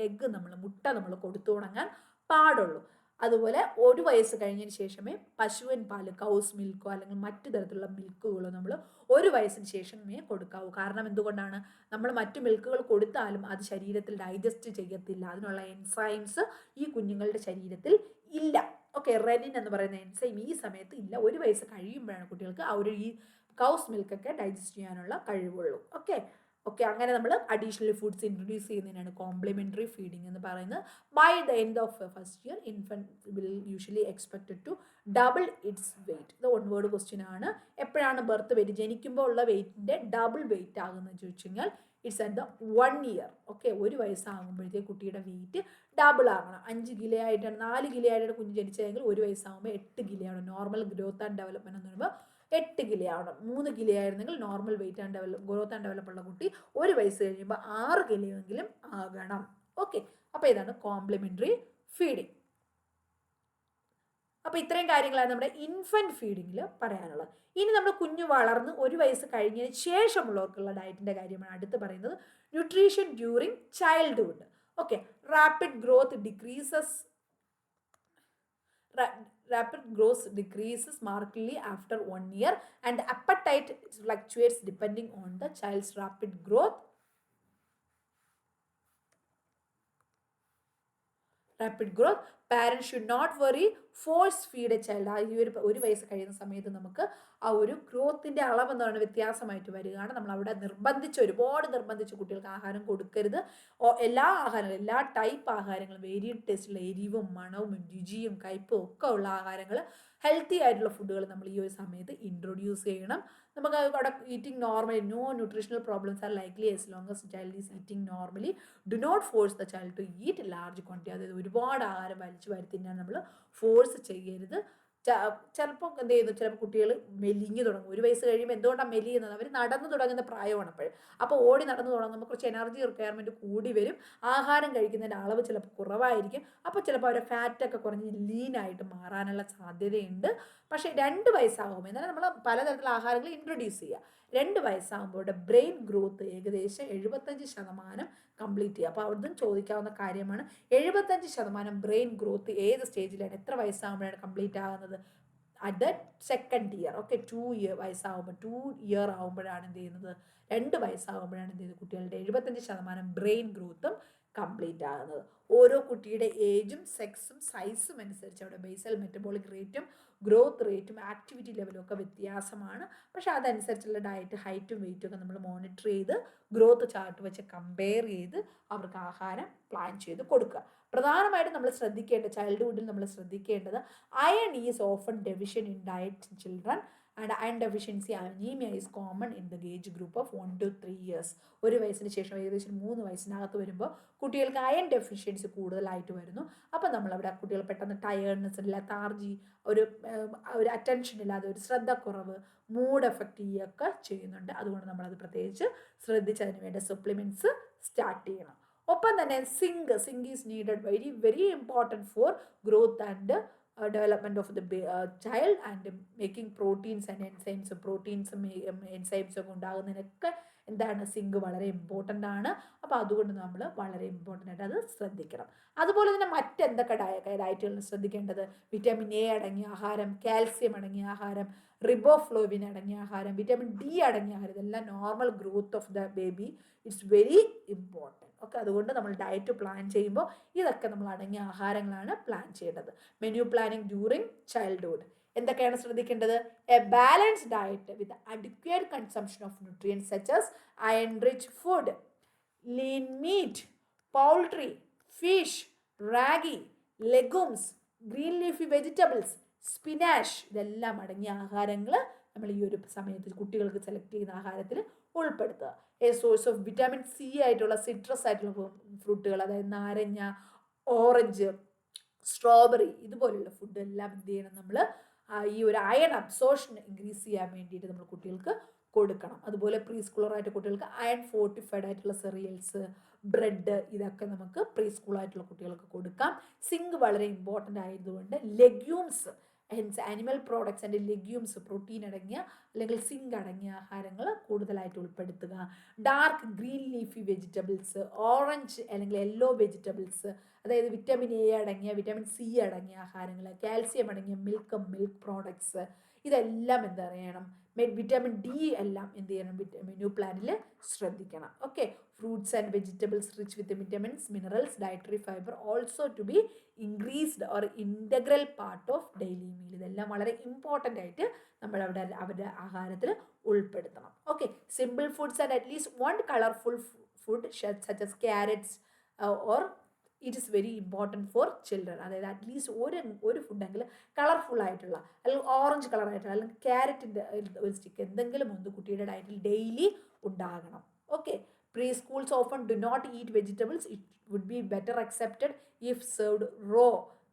മുട്ട നമ്മൾ കൊടുത്തു തുടങ്ങാൻ പാടുള്ളൂ. അതുപോലെ 1 വയസ്സ് കഴിഞ്ഞതിന് ശേഷമേ പശുവിൻ പാല്, കൗസ് മിൽക്കോ അല്ലെങ്കിൽ മറ്റു തരത്തിലുള്ള മിൽക്കുകളോ നമ്മൾ 1 വയസ്സിന് ശേഷമേ കൊടുക്കാവൂ. കാരണം എന്തുകൊണ്ടാണ്? നമ്മൾ മറ്റു മിൽക്കുകൾ കൊടുത്താലും അത് ശരീരത്തിൽ ഡൈജസ്റ്റ് ചെയ്യത്തില്ല. അതിനുള്ള എൻസൈംസ് ഈ കുഞ്ഞുങ്ങളുടെ ശരീരത്തിൽ ഇല്ല. ഓക്കെ, റെനിൻ എന്ന് പറയുന്ന എൻസൈം ഈ സമയത്ത് ഇല്ല. 1 വയസ്സ് കഴിയുമ്പോഴാണ് കുട്ടികൾക്ക് ഈ കൗസ് മിൽക്കൊക്കെ ഡൈജസ്റ്റ് ചെയ്യാനുള്ള കഴിവുള്ളൂ. ഓക്കെ, അങ്ങനെ നമ്മൾ അഡീഷണൽ ഫുഡ്സ് ഇൻട്രൊഡ്യൂസ് ചെയ്യുന്നതിനാണ് കോംപ്ലിമെന്ററി ഫീഡിങ് എന്ന് പറയുന്നത്. By the end of first year infant will usually expected to double its weight. ഇത് 1 വേർഡ് ക്വസ്റ്റ്യൻ ആണ്. എപ്പോഴാണ് ബർത്ത് വെയിറ്റ്, ജനിക്കുമ്പോൾ ഉള്ള വെയിറ്റിന്റെ ഡബിൾ വെയിറ്റ് ആകുന്നത് ചോദിച്ചു കഴിഞ്ഞാൽ it's at the 1 year. Okay, 1 വയസ്സാകുമ്പോഴത്തേക്ക് കുട്ടിയുടെ വെയിറ്റ് ഡബിൾ ആകണം. 5 കിലോ ആയിട്ടാണ്, 4 കിലോ ആയിട്ടാണ് കുഞ്ഞ് ജനിച്ചതെങ്കിൽ 1 വയസ്സാകുമ്പോൾ 8 കിലോ ആണ്. നോർമൽ ഗ്രോത്ത് ആൻഡ് ഡെവലപ്മെന്റ് എന്ന് പറയുമ്പോൾ 8 കിലോ ആവണം. 3 കിലോ ആയിരുന്നെങ്കിൽ normal weight and growth and develop ഉള്ള കുട്ടി 1 വയസ്സ് കഴിയുമ്പോൾ 6 കിലോ എങ്കിലും ആകണം. ഓക്കെ, അപ്പോൾ ഇതാണ് കോംപ്ലിമെന്ററി ഫീഡിങ്. അപ്പോൾ ഇത്രയും കാര്യങ്ങളാണ് നമ്മുടെ ഇൻഫന്റ് ഫീഡിങ്ങിൽ പറയാനുള്ളത്. ഇനി നമ്മൾ കുഞ്ഞു വളർന്ന് 1 വയസ്സ് കഴിഞ്ഞതിന് ശേഷമുള്ളവർക്കുള്ള ഡയറ്റിന്റെ കാര്യമാണ് അടുത്ത് പറയുന്നത്. Nutrition during childhood. Okay, rapid growth decreases markedly after 1 year and appetite fluctuates depending on the child's rapid growth. Parents should not worry, force feed a child. ഈ 1 വയസ്സ് കഴിയുന്ന സമയത്ത് നമുക്ക് ആ ഒരു ഗ്രോത്തിന്റെ അളവ് എന്ന് പറയുന്നത് വ്യത്യാസമായിട്ട് വരികയാണ്. നമ്മൾ അവിടെ ഒരുപാട് നിർബന്ധിച്ച് കുട്ടികൾക്ക് ആഹാരം കൊടുക്കരുത്. എല്ലാ ആഹാരങ്ങളും, എല്ലാ ടൈപ്പ് ആഹാരങ്ങളും, വേരിയഡ് ടേസ്റ്റുള്ള എരിവും മണവും രുചിയും കയ്പും ഒക്കെ ഉള്ള ആഹാരങ്ങൾ, ഹെൽത്തി ആയിട്ടുള്ള ഫുഡുകൾ നമ്മൾ ഈ ഒരു സമയത്ത് ഇൻട്രൊഡ്യൂസ് ചെയ്യണം. നമുക്ക് അവിടെ eating normally, no nutritional problems are likely as long as child is eating normally. Do not force the child to eat large quantity. അതായത് ഒരുപാട് ആഹാരം വലിച്ചു വരുത്തിക്കാൻ നമ്മൾ ഫോഴ്സ് ചെയ്യരുത്. ചിലപ്പോൾ എന്ത് ചെയ്യുന്നു, ചിലപ്പോൾ കുട്ടികൾ മെലിഞ്ഞു തുടങ്ങും. 1 വയസ്സ് കഴിയുമ്പോൾ എന്തുകൊണ്ടാണ് മെലിയുന്നത്? അവർ നടന്നു തുടങ്ങുന്ന പ്രായമാണ് അപ്പോൾ ഓടി നടന്നു തുടങ്ങുമ്പോൾ കുറച്ച് എനർജി റിക്വയർമെൻറ്റ് കൂടി വരും. ആഹാരം കഴിക്കുന്നതിൻ്റെ അളവ് ചിലപ്പോൾ കുറവായിരിക്കും. അപ്പോൾ ചിലപ്പോൾ അവരുടെ ഫാറ്റൊക്കെ കുറഞ്ഞ് ലീനായിട്ട് മാറാനുള്ള സാധ്യതയുണ്ട്. പക്ഷേ 2 വയസ്സാകുമ്പോൾ എന്നാൽ നമ്മൾ പലതരത്തിലുള്ള ആഹാരങ്ങൾ ഇൻട്രൊഡ്യൂസ് ചെയ്യുക. 2 വയസ്സാകുമ്പോൾ ബ്രെയിൻ ഗ്രോത്ത് ഏകദേശം 75% കംപ്ലീറ്റ് ചെയ്യുക. അപ്പോൾ അവിടുന്ന് ചോദിക്കാവുന്ന കാര്യമാണ്, 75% ബ്രെയിൻ ഗ്രോത്ത് ഏത് സ്റ്റേജിലാണ്, എത്ര വയസ്സാകുമ്പോഴാണ് കംപ്ലീറ്റ് ആകുന്നത്? At the second year. Okay, 2 വയസ്സാകുമ്പോൾ 2 ഇയർ ആകുമ്പോഴാണ് എന്ത് ചെയ്യുന്നത്, 2 വയസ്സാകുമ്പോഴാണ് എന്ത് ചെയ്യുന്നത്, കുട്ടികളുടെ 75% ബ്രെയിൻ ഗ്രോത്തും കംപ്ലീറ്റ് ആകുന്നത്. ഓരോ കുട്ടിയുടെ ഏജും സെക്സും സൈസും അനുസരിച്ച് അവിടെ ബേസൽ മെറ്റബോളിക് റേറ്റും ഗ്രോത്ത് റേറ്റും ആക്ടിവിറ്റി ലെവലും ഒക്കെ വ്യത്യാസമാണ്. പക്ഷെ അതനുസരിച്ചുള്ള ഡയറ്റ്, ഹൈറ്റും വെയിറ്റും ഒക്കെ നമ്മൾ മോണിറ്റർ ചെയ്ത് ഗ്രോത്ത് ചാർട്ട് വെച്ച് കമ്പയർ ചെയ്ത് അവർക്ക് ആഹാരം പ്ലാൻ ചെയ്ത് കൊടുക്കുക. പ്രധാനമായിട്ടും നമ്മൾ ശ്രദ്ധിക്കേണ്ടത്, ചൈൽഡ്ഹുഡിൽ നമ്മൾ ശ്രദ്ധിക്കേണ്ടത്, iron is often deficient in diet in children and iron deficiency anaemia is common in the age group of 1 to 3 years. 1 വയസ്സിന് ശേഷം ഏകദേശം 3 വയസ്സിനകത്ത് വരുമ്പോൾ കുട്ടികൾക്ക് അയൺ ഡെഫിഷ്യൻസി കൂടുതലായിട്ട് വരുന്നു. അപ്പോൾ നമ്മളവിടെ കുട്ടികൾ പെട്ടെന്ന് ടയേർഡ്നെസ്, ലതാർജി, ഒരു അറ്റൻഷൻ ഇല്ലാതെ, ഒരു ശ്രദ്ധക്കുറവ്, മൂഡ് എഫക്റ്റ് ചെയ്യുകയൊക്കെ ചെയ്യുന്നുണ്ട്. അതുകൊണ്ട് നമ്മളത് പ്രത്യേകിച്ച് ശ്രദ്ധിച്ച് അതിന് വേണ്ട സപ്ലിമെൻറ്റ്സ് സ്റ്റാർട്ട് ചെയ്യണം. ഒപ്പം തന്നെ zinc is needed, very very important for growth and development of the child and making proteins and enzymes. പ്രോട്ടീൻസും എൻസൈംസും ഒക്കെ ഉണ്ടാകുന്നതിനൊക്കെ എന്താണ്, സിങ്ക് വളരെ ഇമ്പോർട്ടൻ്റ് ആണ്. അപ്പോൾ അതുകൊണ്ട് നമ്മൾ വളരെ ഇമ്പോർട്ടൻ്റ് ആയിട്ട് അത് ശ്രദ്ധിക്കണം. അതുപോലെ തന്നെ മറ്റെന്തൊക്കെ ഡയറ്റുകൾ ശ്രദ്ധിക്കേണ്ടത്, വിറ്റാമിൻ എ അടങ്ങിയ ആഹാരം, കാൽസ്യം അടങ്ങിയ ആഹാരം, റിബോഫ്ലോവിൻ അടങ്ങിയ ആഹാരം, വിറ്റാമിൻ ഡി അടങ്ങിയ ആഹാരം, ഇതെല്ലാം normal growth of the baby it's very important. Okay, അതുകൊണ്ട് നമ്മൾ ഡയറ്റ് പ്ലാൻ ചെയ്യുമ്പോൾ ഇതൊക്കെ നമ്മൾ അടങ്ങിയ ആഹാരങ്ങളാണ് പ്ലാൻ ചെയ്യേണ്ടത്. മെനു പ്ലാനിങ് ഡ്യൂറിങ് ചൈൽഡ്ഹുഡ് എന്തൊക്കെയാണ് ശ്രദ്ധിക്കേണ്ടത്? A balanced diet with adequate consumption of nutrients such as iron rich food, lean meat, poultry, fish, ragi, legumes, green leafy vegetables, spinach, ഇതെല്ലാം അടങ്ങിയ ആഹാരങ്ങൾ നമ്മൾ ഈ ഒരു സമയത്ത് കുട്ടികൾക്ക് സെലക്ട് ചെയ്യുന്ന ആഹാരത്തിൽ ഉൾപ്പെടുത്തുക. A source of vitamin C ആയിട്ടുള്ള സിട്രസ് ആയിട്ടുള്ള ഫ്രൂട്ടുകൾ, അതായത് നാരങ്ങ, ഓറഞ്ച്, സ്ട്രോബെറി, ഇതുപോലുള്ള ഫുഡ് എല്ലാം എന്ത് ചെയ്യണം, നമ്മൾ ഈ ഒരു അയൺ അബ്സോർഷൻ ഇൻക്രീസ് ചെയ്യാൻ വേണ്ടിയിട്ട് നമ്മൾ കുട്ടികൾക്ക് കൊടുക്കണം. അതുപോലെ പ്രീ സ്കൂളറായിട്ട് കുട്ടികൾക്ക് അയൺ ഫോർട്ടിഫൈഡ് ആയിട്ടുള്ള സെറിയൽസ്, ബ്രെഡ്, ഇതൊക്കെ നമുക്ക് പ്രീ സ്കൂളായിട്ടുള്ള കുട്ടികൾക്ക് കൊടുക്കാം. സിങ്ക് വളരെ ഇമ്പോർട്ടൻ്റ് ആയതുകൊണ്ട് legumes, animal products and legumes, protein അടങ്ങിയ അല്ലെങ്കിൽ സിങ്ക് അടങ്ങിയ ആഹാരങ്ങൾ കൂടുതലായിട്ട് ഉൾപ്പെടുത്തുക. Dark green leafy vegetables, orange അല്ലെങ്കിൽ യെല്ലോ വെജിറ്റബിൾസ്, അതായത് വിറ്റാമിൻ എ അടങ്ങിയ, വിറ്റാമിൻ സി അടങ്ങിയ ആഹാരങ്ങൾ, കാൽസ്യം അടങ്ങിയ മിൽക്ക് പ്രോഡക്ട്സ്, ഇതെല്ലാം എന്താ പറയണം, വിറ്റാമിൻ ഡി എല്ലാം എന്ത് ചെയ്യണം, മെനു പ്ലാനിൽ ശ്രദ്ധിക്കണം. Okay, fruits and vegetables rich with vitamins, minerals, dietary fibre also to be increased or integral part of daily meal. ഇതെല്ലാം വളരെ ഇമ്പോർട്ടൻ്റ് ആയിട്ട് നമ്മൾ അവരുടെ ആഹാരത്തിൽ ഉൾപ്പെടുത്തണം. Okay, simple foods and at least 1 colourful food such as carrots or it is very important for children. അതായത് at least ഒരു ഫുഡെങ്കിലും കളർഫുൾ ആയിട്ടുള്ള, അല്ലെങ്കിൽ ഓറഞ്ച് കളറായിട്ടുള്ള, അല്ലെങ്കിൽ ക്യാരറ്റിൻ്റെ ഒരു സ്റ്റിക്ക്, എന്തെങ്കിലും ഒന്ന് കുട്ടിയുടെ ഡയറ്റിൽ ഡെയിലി ഉണ്ടാകണം. Okay, preschools often do not eat vegetables. It would be better accepted if served raw,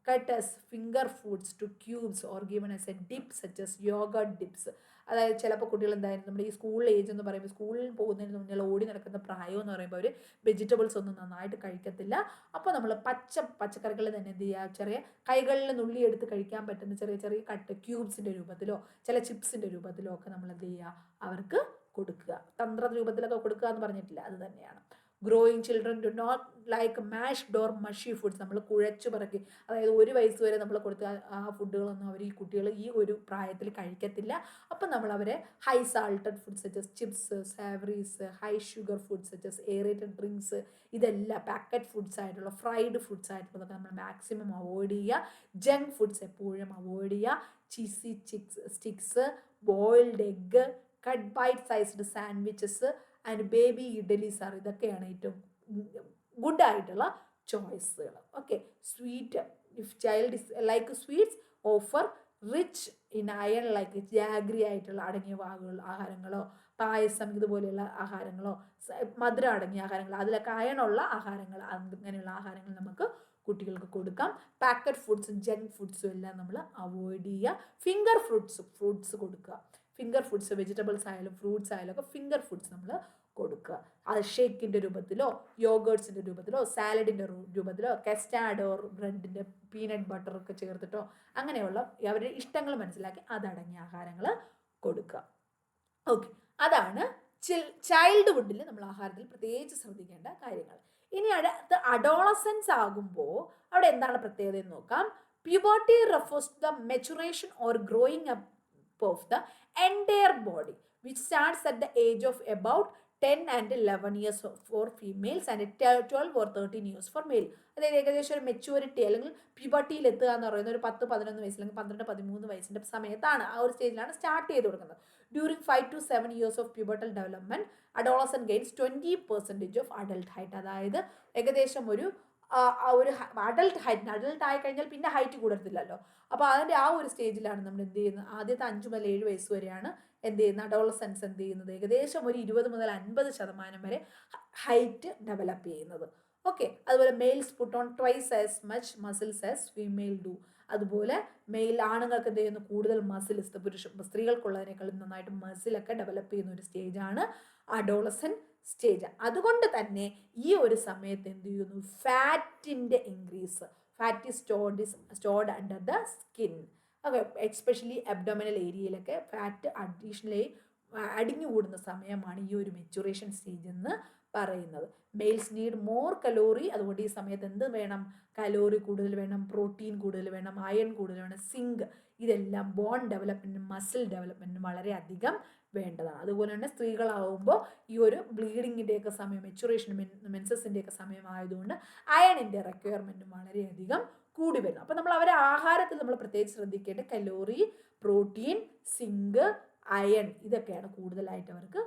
cut as finger foods to cubes or given as a dip such as yogurt dips. അതായത് ചിലപ്പോൾ കുട്ടികൾ എന്തായാലും നമ്മുടെ ഈ school age എന്ന് പറയുമ്പോൾ, സ്കൂളിൽ പോകുന്നതിന് മുന്നേ ഓടി നടക്കുന്ന പ്രായം എന്ന് പറയുമ്പോൾ അവർ വെജിറ്റബിൾസ് ഒന്നും നന്നായിട്ട് കഴിക്കത്തില്ല. അപ്പോൾ നമ്മൾ പച്ചക്കറികൾ തന്നെ എന്ത് ചെയ്യുക, ചെറിയ കൈകളിൽ നുള്ളിയെടുത്ത് കഴിക്കാൻ പറ്റുന്ന ചെറിയ ചെറിയ കട്ട് ക്യൂബ്സിൻ്റെ രൂപത്തിലോ ചില ചിപ്സിൻ്റെ രൂപത്തിലോ ഒക്കെ നമ്മൾ എന്ത് ചെയ്യുക, അവർക്ക് കൊടുക്കുക. തന്ത്ര രൂപത്തിലൊക്കെ കൊടുക്കുക എന്ന് പറഞ്ഞിട്ടില്ല, അത് തന്നെയാണ്. Growing children do not like mashed or mushy foods. നമ്മൾ കുഴച്ചു പറക്കി, അതായത് 1 വയസ്സ് വരെ നമ്മൾ കൊടുത്ത ആ ഫുഡുകളൊന്നും അവർ ഈ കുട്ടികൾ ഈ ഒരു പ്രായത്തിൽ കഴിക്കത്തില്ല. അപ്പം നമ്മൾ അവരെ high salted foods such as chips, savouries, high sugar foods such as aerated drinks, ഇതെല്ലാം പാക്കറ്റ് ഫുഡ്സ് ആയിട്ടുള്ള, ഫ്രൈഡ് ഫുഡ്സ് ആയിട്ടുള്ളതൊക്കെ നമ്മൾ മാക്സിമം അവോയ്ഡ് ചെയ്യുക. ജങ്ക് ഫുഡ്സ് എപ്പോഴും അവോയ്ഡ് ചെയ്യുക. Cheesy sticks, boiled egg, cut bite sized sandwiches and baby idlis are, ഇതൊക്കെയാണ് ഏറ്റവും good ആയിട്ടുള്ള ചോയ്സുകൾ. Okay, sweet, if child is like sweets offer rich in iron like jaggery ആയിട്ടുള്ള അടങ്ങിയ ആഹാരങ്ങളോ, പായസം ഇതുപോലെയുള്ള ആഹാരങ്ങളോ, മധുരം അടങ്ങിയ ആഹാരങ്ങളോ, അതിലൊക്കെ അയണുള്ള ആഹാരങ്ങൾ, അങ്ങനെയുള്ള ആഹാരങ്ങൾ നമുക്ക് കുട്ടികൾക്ക് കൊടുക്കാം. പാക്കറ്റ് ഫുഡ്സും ജങ്ക് ഫുഡ്സും എല്ലാം നമ്മൾ അവോയ്ഡ് ചെയ്യുക. ഫിംഗർ ഫ്രൂട്ട്സ് കൊടുക്കുക. ഫിംഗർ ഫുഡ്സ്, വെജിറ്റബിൾസ് ആയാലും ഫ്രൂട്ട്സ് ആയാലും ഒക്കെ ഫിംഗർ ഫുഡ്സ് നമ്മൾ കൊടുക്കുക. അത് ഷേക്കിൻ്റെ രൂപത്തിലോ, യോഗേർട്സിൻ്റെ രൂപത്തിലോ, സാലഡിൻ്റെ രൂപത്തിലോ, കസ്റ്റാർഡ് ഓർ ബ്രെഡിൻ്റെ പീനട്ട് ബട്ടറൊക്കെ ചേർത്തിട്ടോ, അങ്ങനെയുള്ള അവരുടെ ഇഷ്ടങ്ങൾ മനസ്സിലാക്കി അതടങ്ങിയ ആഹാരങ്ങൾ കൊടുക്കുക. ഓക്കെ, അതാണ് ചൈൽഡ്ഹുഡിൽ നമ്മൾ ആഹാരത്തിൽ പ്രത്യേകിച്ച് ശ്രദ്ധിക്കേണ്ട കാര്യങ്ങൾ. ഇനി അടുത്ത അഡോളസൻസ് ആകുമ്പോൾ അവിടെ എന്താണ് പ്രത്യേകത എന്ന് നോക്കാം. Puberty refers to the maturation or growing up of the entire body which starts at the age of about 10 and 11 years for females and 12 or 13 years for male. അതായത് ഏകദേശം ഒരു മെച്യൂരിറ്റി അല്ലെങ്കിൽ പ്യൂബർട്ടിയിൽ എത്തുക എന്ന് പറയുന്നത് ഒരു 10-11 വയസ്സ് അല്ലെങ്കിൽ 12-13 വയസ്സിൻ്റെ സമയത്താണ്. ആ ഒരു സ്റ്റേജിലാണ് സ്റ്റാർട്ട് ചെയ്ത് കൊടുക്കുന്നത്. During 5 to 7 years of pubertal development, adolescent gains 20% of adult height. അതായത് ഏകദേശം ഒരു അഡൾട്ട് ഹൈറ്റ്, അഡൾട്ട് ആയി കഴിഞ്ഞാൽ പിന്നെ ഹൈറ്റ് കൂടത്തില്ലല്ലോ. അപ്പോൾ അതിൻ്റെ ആ ഒരു സ്റ്റേജിലാണ് നമ്മൾ എന്ത് ചെയ്യുന്നത്, ആദ്യത്തെ 5 മുതൽ 7 വയസ്സ് വരെയാണ് എന്ത് ചെയ്യുന്നത്, അഡോളസൻസ് എന്ത് ചെയ്യുന്നത്, ഏകദേശം ഒരു 20 മുതൽ 50% വരെ ഹൈറ്റ് ഡെവലപ്പ് ചെയ്യുന്നത്. ഓക്കെ. അതുപോലെ males put on twice as much muscles as female do. അതുപോലെ മെയിൽ ആണുങ്ങൾക്ക് എന്ത് ചെയ്യുന്നു, കൂടുതൽ മസിൽസ്, സ്ത്രീകൾക്കുള്ളതിനേക്കാളും നന്നായിട്ട് മസിലൊക്കെ ഡെവലപ്പ് ചെയ്യുന്ന ഒരു സ്റ്റേജാണ് അഡോളസൻ സ്റ്റേജ്. അതുകൊണ്ട് തന്നെ ഈ ഒരു സമയത്ത് എന്ത് ചെയ്യുന്നു, ഫാറ്റിൻ്റെ increase, fat is stored under the skin. Okay. Especially abdominal ഏരിയയിലൊക്കെ ഫാറ്റ് അഡീഷണലി അടിഞ്ഞുകൂടുന്ന സമയമാണ് ഈ ഒരു മെച്ചുറേഷൻ സ്റ്റേജ് എന്ന് പറയുന്നത്. Males need more calorie. അതുകൊണ്ട് ഈ സമയത്ത് എന്ത് വേണം, കലോറി കൂടുതൽ വേണം, പ്രോട്ടീൻ കൂടുതൽ വേണം, അയൺ കൂടുതൽ വേണം, സിങ്ക്, ഇതെല്ലാം ബോൺ ഡെവലപ്മെൻറ്റിനും മസിൽ ഡെവലപ്മെൻറ്റിനും വളരെയധികം വേണ്ടതാണ്. അതുപോലെ തന്നെ സ്ത്രീകളാവുമ്പോൾ ഈ ഒരു ബ്ലീഡിങ്ങിൻ്റെയൊക്കെ സമയം, മെച്ചുറേഷൻ മെൻസസിൻ്റെയൊക്കെ സമയമായതുകൊണ്ട് അയണിൻ്റെ റിക്വയർമെൻറ്റും വളരെയധികം കൂടി വരുന്നു. അപ്പോൾ നമ്മൾ അവരെ ആഹാരത്തിൽ നമ്മൾ പ്രത്യേകിച്ച് ശ്രദ്ധിക്കേണ്ട കലോറി, പ്രോട്ടീൻ, സിങ്ക്, അയൺ, ഇതൊക്കെയാണ് കൂടുതലായിട്ട് അവർക്ക്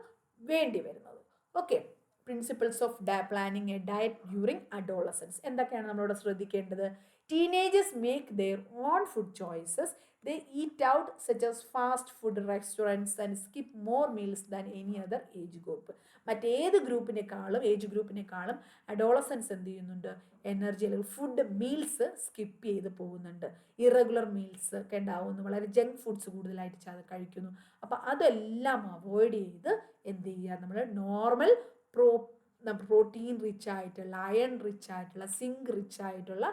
വേണ്ടി വരുന്നത്. Okay. Principles of planning A diet during adolescence എന്തൊക്കെയാണ് നമ്മളോട് ശ്രദ്ധിക്കേണ്ടത്? Teenagers make their own food choices. They eat out such as fast food restaurants and skip more meals than any other age group. മറ്റേത് age ഗ്രൂപ്പിനേക്കാളും adolescence എന്ത് ചെയ്യുന്നുണ്ട്, energy അല്ലെങ്കിൽ food meals skip ചെയ്ത് പോകുന്നുണ്ട്. Irregular meals ഒക്കെ ഉണ്ടാവുന്നു, വളരെ junk foods കൂടുതലായിട്ട് കഴിക്കുന്നു. അപ്പോൾ അതെല്ലാം അവോയ്ഡ് ചെയ്ത് എന്ത് ചെയ്യുക, നമ്മൾ നോർമൽ പ്രോട്ടീൻ റിച്ച് ആയിട്ടുള്ള, അയൺ റിച്ച് ആയിട്ടുള്ള, സിങ്ക് റിച്ച് ആയിട്ടുള്ള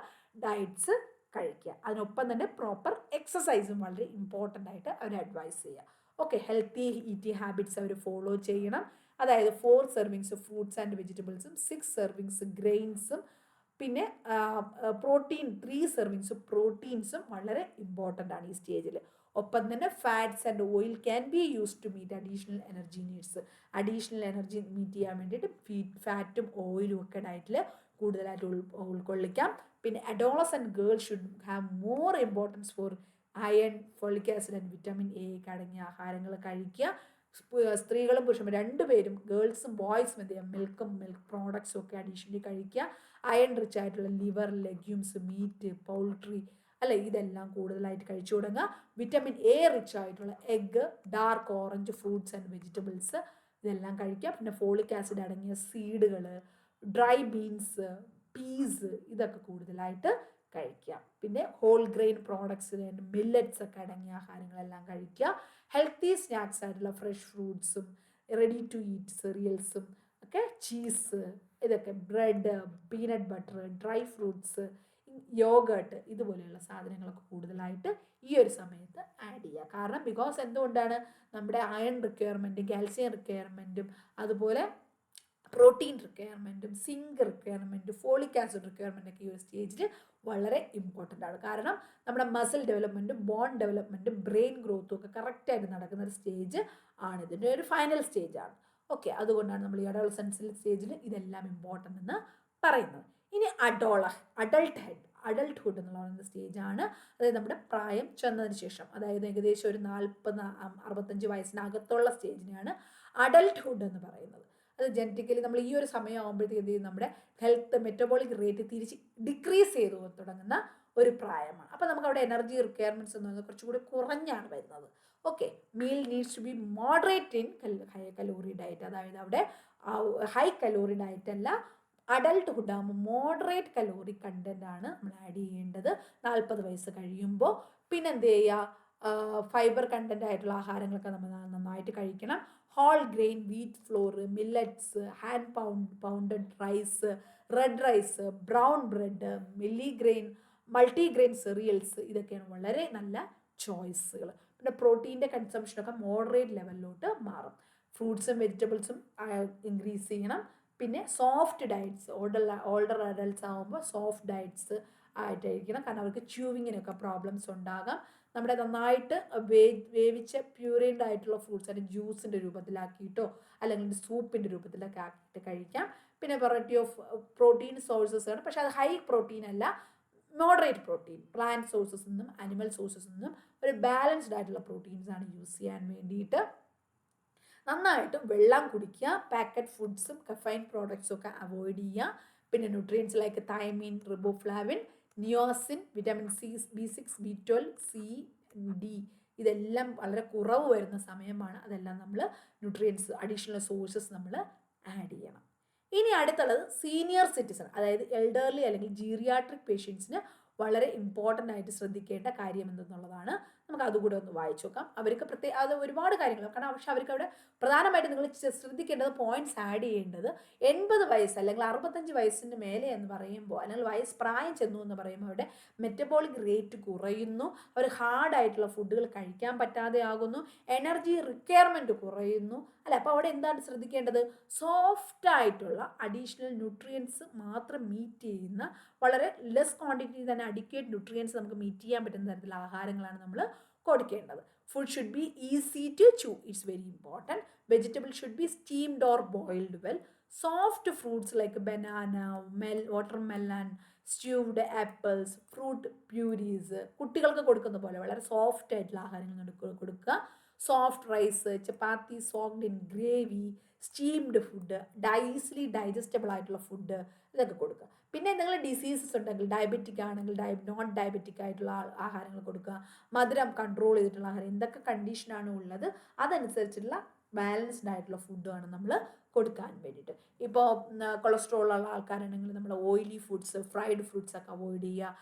ഡയറ്റ്സ് കഴിക്കുക. അതിനൊപ്പം തന്നെ പ്രോപ്പർ എക്സസൈസും വളരെ ഇമ്പോർട്ടൻ്റ് ആയിട്ട് അവർ അഡ്വൈസ് ചെയ്യുക. ഓക്കെ. ഹെൽത്തി ഈറ്റിംഗ് ഹാബിറ്റ്സ് അവർ ഫോളോ ചെയ്യണം. അതായത് 4 സെർവിങ്സ് ഫ്രൂട്ട്സ് ആൻഡ് വെജിറ്റബിൾസും 6 സെർവിങ്സ് ഗ്രെയിൻസും പിന്നെ പ്രോട്ടീൻ 3 സെർവിങ്സ് പ്രോട്ടീൻസും വളരെ ഇമ്പോർട്ടൻ്റ് ആണ് ഈ സ്റ്റേജിൽ. ഒപ്പം തന്നെ fats and oil can be use to meet additional energy needs. Additional energy meet ചെയ്യാൻ വേണ്ടിയിട്ട് ഫാറ്റും ഓയിലും ഒക്കെ ഡയറ്റിൽ കൂടുതലായിട്ട് ഉൾക്കൊള്ളിക്കാം. പിന്നെ adolescent girl should have more importance for iron, folic acid and vitamin A അടങ്ങിയ ആഹാരങ്ങൾ കഴിക്കുക. സ്ത്രീകളും പുരുഷന്മാരും രണ്ടുപേരും, ഗേൾസും ബോയ്സും എന്ത് ചെയ്യുക, മിൽക്ക് പ്രോഡക്ട്സും ഒക്കെ അഡീഷണലി കഴിക്കുക. അയൺ റിച്ച് ആയിട്ടുള്ള ലിവർ, ലെഗ്യൂംസ്, മീറ്റ്, പൗൾട്രി അല്ലെ, ഇതെല്ലാം കൂടുതലായിട്ട് കഴിച്ചു തുടങ്ങുക. വിറ്റാമിൻ എ റിച്ച് ആയിട്ടുള്ള egg, dark orange fruits and vegetables ഇതെല്ലാം കഴിക്കുക. പിന്നെ ഫോളിക് ആസിഡ് അടങ്ങിയ സീഡുകൾ, ഡ്രൈ ബീൻസ്, പീസ്, ഇതൊക്കെ കൂടുതലായിട്ട് കഴിക്കുക. പിന്നെ ഹോൾ ഗ്രെയിൻ പ്രോഡക്ട്സ്, മില്ലറ്റ്സ് ഒക്കെ അടങ്ങിയ ആഹാരങ്ങളെല്ലാം കഴിക്കുക. ഹെൽത്തി സ്നാക്സ് ആയിട്ടുള്ള ഫ്രഷ് ഫ്രൂട്ട്സും റെഡി ടു ഈറ്റ് സെറിയൽസും ഒക്കെ, ചീസ്, ഇതൊക്കെ, bread, peanut butter, dry fruits, yoghurt, ഇതുപോലെയുള്ള സാധനങ്ങളൊക്കെ കൂടുതലായിട്ട് ഈ ഒരു സമയത്ത് ആഡ് ചെയ്യുക. കാരണം ബിക്കോസ് എന്തുകൊണ്ടാണ്, നമ്മുടെ അയൺ റിക്വയർമെൻറ്റും കാൽസ്യം റിക്വയർമെൻറ്റും അതുപോലെ പ്രോട്ടീൻ റിക്വയർമെൻറ്റും സിങ്ക് റിക്വയർമെൻറ്റും ഫോളിക് ആസിഡ് റിക്വയർമെൻറ്റൊക്കെ ഈ ഒരു സ്റ്റേജിൽ വളരെ ഇമ്പോർട്ടൻ്റ് ആണ്. കാരണം നമ്മുടെ മസിൽ ഡെവലപ്മെൻറ്റും ബോൺ ഡെവലപ്മെൻറ്റും ബ്രെയിൻ ഗ്രോത്തും ഒക്കെ കറക്റ്റായിട്ട് നടക്കുന്ന ഒരു സ്റ്റേജ് ആണ്, ഇതിൻ്റെ ഒരു ഫൈനൽ സ്റ്റേജാണ്. ഓക്കെ. അതുകൊണ്ടാണ് നമ്മൾ ഈ അഡോളസൻസ് സ്റ്റേജിൽ ഇതെല്ലാം ഇമ്പോർട്ടൻ്റ് എന്ന് പറയുന്നത്. ഇനി അഡൾട്ട്ഹുഡ് എന്നുള്ള പറയുന്ന സ്റ്റേജാണ്. അതായത് നമ്മുടെ പ്രായം ചെന്നതിന് ശേഷം, അതായത് ഏകദേശം ഒരു 40-65 വയസ്സിനകത്തുള്ള സ്റ്റേജിനെയാണ് അഡൾട്ട്ഹുഡ് എന്ന് പറയുന്നത്. അത് ജനറ്റിക്കലി നമ്മൾ ഈ ഒരു സമയമാകുമ്പോഴത്തേക്ക് എന്ത് ചെയ്യും, നമ്മുടെ ഹെൽത്ത് മെറ്റബോളിക് റേറ്റ് തിരിച്ച് ഡിക്രീസ് ചെയ്ത് തുടങ്ങുന്ന ഒരു പ്രായമാണ്. അപ്പോൾ നമുക്ക് അവിടെ എനർജി റിക്വയർമെൻറ്റ്സ് എന്ന് പറയുന്നത് കുറച്ചുകൂടി കുറഞ്ഞാണ് വരുന്നത്. Okay. Meal needs to be moderate in high calorie diet. അതായത് അവിടെ ഹൈ കലോറി ഡയറ്റ് അല്ല, അഡൾട്ട്ഹുഡ് ആകുമ്പോൾ മോഡറേറ്റ് കലോറി കണ്ടന്റ് ആണ് നമ്മൾ ആഡ് ചെയ്യേണ്ടത് 40 വയസ്സ് കഴിയുമ്പോൾ. പിന്നെ എന്ത് ചെയ്യുക, ഫൈബർ കണ്ടന്റ് ആയിട്ടുള്ള ആഹാരങ്ങളൊക്കെ നമ്മൾ നന്നായിട്ട് കഴിക്കണം. Whole grain, wheat flour, millets, hand pounded rice, red rice, brown bread, multigrain cereals, ഇതൊക്കെയാണ് വളരെ നല്ല ചോയ്സുകൾ. പിന്നെ പ്രോട്ടീൻ്റെ കൺസംഷനൊക്കെ മോഡറേറ്റ് ലെവലിലോട്ട് മാറും. ഫ്രൂട്ട്സും വെജിറ്റബിൾസും ഇൻക്രീസ് ചെയ്യണം. പിന്നെ സോഫ്റ്റ് ഡയറ്റ്സ്, ഓൾഡർ അഡൽട്ട്സ് ആകുമ്പോൾ സോഫ്റ്റ് ഡയറ്റ്സ് ആയിട്ടായിരിക്കണം, കാരണം അവർക്ക് ച്യൂവിങ്ങിനൊക്കെ പ്രോബ്ലംസ് ഉണ്ടാകാം. നമ്മുടെ നന്നായിട്ട് വേവിച്ച പ്യൂറിൻഡ് ആയിട്ടുള്ള ഫ്രൂട്ട്സ് അല്ലെങ്കിൽ ജ്യൂസിൻ്റെ രൂപത്തിലാക്കിയിട്ടോ അല്ലെങ്കിൽ സൂപ്പിൻ്റെ രൂപത്തിലൊക്കെ ആക്കിയിട്ട് കഴിക്കാം. പിന്നെ വെറൈറ്റി ഓഫ് പ്രോട്ടീൻ സോഴ്സസ് ആണ്, പക്ഷെ അത് ഹൈ പ്രോട്ടീൻ അല്ല, മോഡറേറ്റ് പ്രോട്ടീൻ, പ്ലാന്റ് സോഴ്സസ് നിന്നും അനിമൽ സോഴ്സസ് നിന്നും ഒരു ബാലൻസ്ഡ് ആയിട്ടുള്ള പ്രോട്ടീൻസ് ആണ് യൂസ് ചെയ്യാൻ വേണ്ടിയിട്ട്. നന്നായിട്ട് വെള്ളം കുടിക്കുക, പാക്കറ്റ് ഫുഡ്സും കഫൈൻ പ്രോഡക്ട്സും ഒക്കെ അവോയ്ഡ് ചെയ്യുക. പിന്നെ nutrients like thiamine, riboflavin, niacin, vitamin C, B6, B12, C, D ഇതെല്ലാം വളരെ കുറവ് വരുന്ന സമയമാണ്. അതെല്ലാം നമ്മൾ ന്യൂട്രിയൻസ് അഡീഷണൽ സോഴ്സസ് നമ്മൾ ആഡ് ചെയ്യണം. ഇനി അടുത്തുള്ളത് സീനിയർ സിറ്റിസൺ, അതായത് എൽഡർലി അല്ലെങ്കിൽ ജീറിയാട്രിക് പേഷ്യൻസിന് വളരെ ഇമ്പോർട്ടൻ്റ് ആയിട്ട് ശ്രദ്ധിക്കേണ്ട കാര്യം എന്തെന്നുള്ളതാണ്. നമുക്ക് അതുകൂടെ ഒന്ന് വായിച്ചു നോക്കാം. അവർക്ക് അത് ഒരുപാട് കാര്യങ്ങൾ, കാരണം പക്ഷെ അവർക്ക് അവിടെ പ്രധാനമായിട്ട് നിങ്ങൾ ശ്രദ്ധിക്കേണ്ടത്, പോയിന്റ്സ് ആഡ് ചെയ്യേണ്ടത്, 80 വയസ്സ് അല്ലെങ്കിൽ 65 വയസ്സിന് മേലെ എന്ന് പറയുമ്പോൾ, അല്ലെങ്കിൽ പ്രായം ചെന്നു എന്ന് പറയുമ്പോൾ അവരുടെ മെറ്റബോളിക് റേറ്റ് കുറയുന്നു, അവർ ഹാർഡായിട്ടുള്ള ഫുഡുകൾ കഴിക്കാൻ പറ്റാതെ ആകുന്നു, എനർജി റിക്വയർമെൻറ്റ് കുറയുന്നു അല്ല. അപ്പോൾ അവിടെ എന്താണ് ശ്രദ്ധിക്കേണ്ടത്? സോഫ്റ്റ് ആയിട്ടുള്ള അഡീഷണൽ ന്യൂട്രിയൻസ് മാത്രം മീറ്റ് ചെയ്യുന്ന, വളരെ ലെസ് ക്വാണ്ടിറ്റി തന്നെ അഡിക്വേറ്റ് ന്യൂട്രിയൻസ് നമുക്ക് മീറ്റ് ചെയ്യാൻ പറ്റുന്ന തരത്തിലുള്ള ആഹാരങ്ങളാണ് നമ്മൾ കൊടുക്കേണ്ടത്. Food should be easy to chew, it's very important. Vegetable should be steamed or boiled well. Soft fruits like banana, watermelon, stewed apples, fruit purees, കുട്ടികൾക്ക് കൊടുക്കുന്ന പോലെ വളരെ സോഫ്റ്റ് ആയിട്ടുള്ള ആഹാരങ്ങൾ കൊടുക്കുക. Soft rice, chapati soaked in gravy, steamed food, easily digestible ആയിട്ടുള്ള food, ഇതൊക്കെ കൊടുക്കുക. പിന്നെ എന്തെങ്കിലും ഡിസീസസ് ഉണ്ടെങ്കിൽ, ഡയബറ്റിക് ആണെങ്കിൽ നോൺ ഡയബറ്റിക് ആയിട്ടുള്ള ആഹാരങ്ങൾ കൊടുക്കുക. മധുരം കൺട്രോൾ ചെയ്തിട്ടുള്ള ആഹാരം, എന്തൊക്കെ കണ്ടീഷനാണ് ഉള്ളത് അതനുസരിച്ചുള്ള ബാലൻസ്ഡ് ആയിട്ടുള്ള ഫുഡാണ് നമ്മൾ കൊടുക്കാൻ വേണ്ടിയിട്ട്. ഇപ്പോൾ കൊളസ്ട്രോൾ ഉള്ള ആൾക്കാരാണെങ്കിൽ നമ്മൾ ഓയിലി ഫുഡ്സ്, ഫ്രൈഡ് ഫുഡ്സ് ഒക്കെ അവോയ്ഡ് ചെയ്യുക.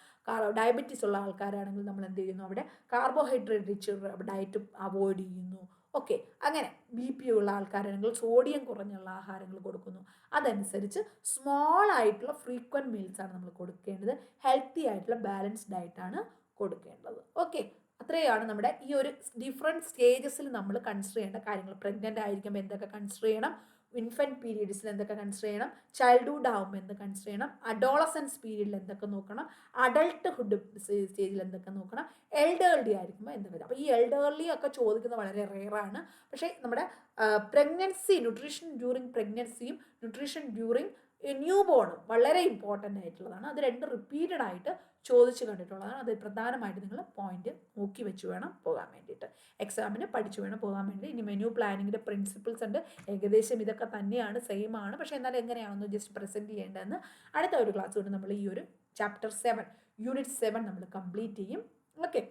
ഡയബറ്റീസ് ഉള്ള ആൾക്കാരാണെങ്കിൽ നമ്മൾ എന്ത് ചെയ്യുന്നു, അവിടെ കാർബോഹൈഡ്രേറ്റ് റിച്ച് ഡയറ്റ് അവോയ്ഡ് ചെയ്യുന്നു. ഓക്കെ, അങ്ങനെ BP ഉള്ള ആൾക്കാരാണെങ്കിൽ സോഡിയം കുറഞ്ഞുള്ള ആഹാരങ്ങൾ കൊടുക്കുന്നു. അതനുസരിച്ച് സ്മോൾ ആയിട്ടുള്ള ഫ്രീക്വൻറ്റ് മീൽസാണ് നമ്മൾ കൊടുക്കേണ്ടത്. ഹെൽത്തി ആയിട്ടുള്ള ബാലൻസ്ഡ് ഡയറ്റാണ് കൊടുക്കേണ്ടത്. ഓക്കെ, അത്രയാണ് നമ്മുടെ ഈ ഒരു ഡിഫറെൻറ്റ് സ്റ്റേജസിൽ നമ്മൾ കൺസിഡർ ചെയ്യേണ്ട കാര്യങ്ങൾ. പ്രഗ്നൻ്റ് ആയിരിക്കുമ്പോൾ എന്തൊക്കെ കൺസിഡർ ചെയ്യണം, ഇൻഫൻറ്റ് പീരീഡ്സിൽ എന്തൊക്കെ കൺസിഡർ ചെയ്യണം, ചൈൽഡ്ഹുഡ് ആകുമ്പോൾ എന്ത് കൺസിഡർ ചെയ്യണം, അഡോളസൻസ് പീരീഡിൽ എന്തൊക്കെ നോക്കണം, അഡൾട്ട്ഹുഡ് സ്റ്റേജിൽ എന്തൊക്കെ നോക്കണം, എൽഡേർലി ആയിരിക്കുമ്പോൾ എന്തൊക്കെ. അപ്പോൾ ഈ എൽഡേർലി ഒക്കെ ചോദിക്കുന്നത് വളരെ റെയറാണ്. പക്ഷേ നമ്മുടെ പ്രഗ്നൻസി, ന്യൂട്രീഷൻ ഡ്യൂറിങ് പ്രഗ്നൻസിയും ന്യൂട്രീഷൻ ഡ്യൂറിങ് ന്യൂ ബോണും വളരെ ഇമ്പോർട്ടൻ്റ് ആയിട്ടുള്ളതാണ്. അത് രണ്ട് റിപ്പീറ്റഡ് ആയിട്ട് ചോദിച്ചു കണ്ടിട്ടുള്ളതാണ്. അത് പ്രധാനമായിട്ട് നിങ്ങൾ പോയിന്റ് നോക്കി വെച്ച് വേണം പോകാൻ വേണ്ടിയിട്ട്, എക്സാമിന് പഠിച്ചു വേണം പോകാൻ വേണ്ടി. ഇനി മെനു പ്ലാനിങ്ങിൻ്റെ പ്രിൻസിപ്പിൾസ് ഉണ്ട്, ഏകദേശം ഇതൊക്കെ തന്നെയാണ്, സെയിം ആണ്. പക്ഷേ എന്നാലും എങ്ങനെയാണെന്ന് ജസ്റ്റ് പ്രസൻറ്റ് ചെയ്യേണ്ടതെന്ന് അടുത്ത ഒരു ക്ലാസ് കൊണ്ട് നമ്മൾ ഈ ഒരു ചാപ്റ്റർ 7 യൂണിറ്റ് 7 നമ്മൾ കംപ്ലീറ്റ് ചെയ്യും. ഓക്കെ,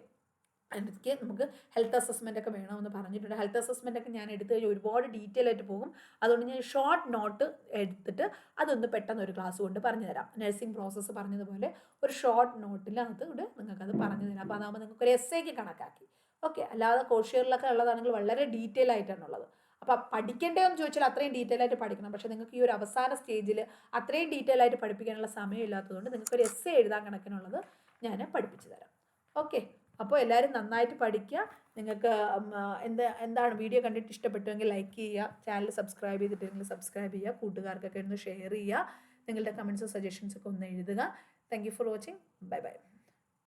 എനിക്ക് നമുക്ക് ഹെൽത്ത് അസസ്മെൻ്റ് ഒക്കെ വേണമെന്ന് പറഞ്ഞിട്ടുണ്ട്. ഹെൽത്ത് അസസ്മെൻ്റ് ഒക്കെ ഞാൻ എടുത്തു കഴിഞ്ഞാൽ ഒരുപാട് ഡീറ്റെയിൽ ആയിട്ട് പോകും. അതുകൊണ്ട് ഞാൻ ഷോർട്ട് നോട്ട് എടുത്തിട്ട് അതൊന്ന് പെട്ടെന്ന് ഒരു ക്ലാസ് കൊണ്ട് പറഞ്ഞു തരാം. നഴ്സിംഗ് പ്രോസസ്സ് പറഞ്ഞതുപോലെ ഒരു ഷോർട്ട് നോട്ടിനകത്ത് കൂടെ നിങ്ങൾക്കത് പറഞ്ഞു തരാം. അപ്പോൾ അതാകുമ്പോൾ നിങ്ങൾക്ക് ഒരു എസ്സേക്ക് കണക്കാക്കി. ഓക്കെ, അല്ലാതെ കോഴ്സുകളിലൊക്കെ ഉള്ളതാണെങ്കിൽ വളരെ ഡീറ്റെയിൽ ആയിട്ടാണുള്ളത്. അപ്പോൾ പഠിക്കേണ്ടതെന്ന് ചോദിച്ചാൽ അത്രയും ഡീറ്റെയിൽ ആയിട്ട് പഠിക്കണം. പക്ഷേ നിങ്ങൾക്ക് ഈ ഒരു അവസാന സ്റ്റേജിൽ അത്രയും ഡീറ്റെയിൽ ആയിട്ട് പഠിപ്പിക്കാനുള്ള സമയമില്ലാത്തതുകൊണ്ട് നിങ്ങൾക്കൊരു എസ്സേ എഴുതാൻ കണക്കിനുള്ളത് ഞാൻ പഠിപ്പിച്ചു തരാം. ഓക്കെ, അപ്പോൾ എല്ലാവരും നന്നായിട്ട് പഠിക്കുക. നിങ്ങൾക്ക് എന്താണ് വീഡിയോ കണ്ടിട്ട് ഇഷ്ടപ്പെട്ടുവെങ്കിൽ ലൈക്ക് ചെയ്യുക, ചാനൽ സബ്സ്ക്രൈബ് ചെയ്തിട്ടുണ്ടെങ്കിൽ സബ്സ്ക്രൈബ് ചെയ്യുക, കൂട്ടുകാർക്കൊക്കെ ഒന്ന് ഷെയർ ചെയ്യുക, നിങ്ങളുടെ കമൻസും സജഷൻസൊക്കെ ഒന്ന് എഴുതുക. Thank you for watching. Bye bye.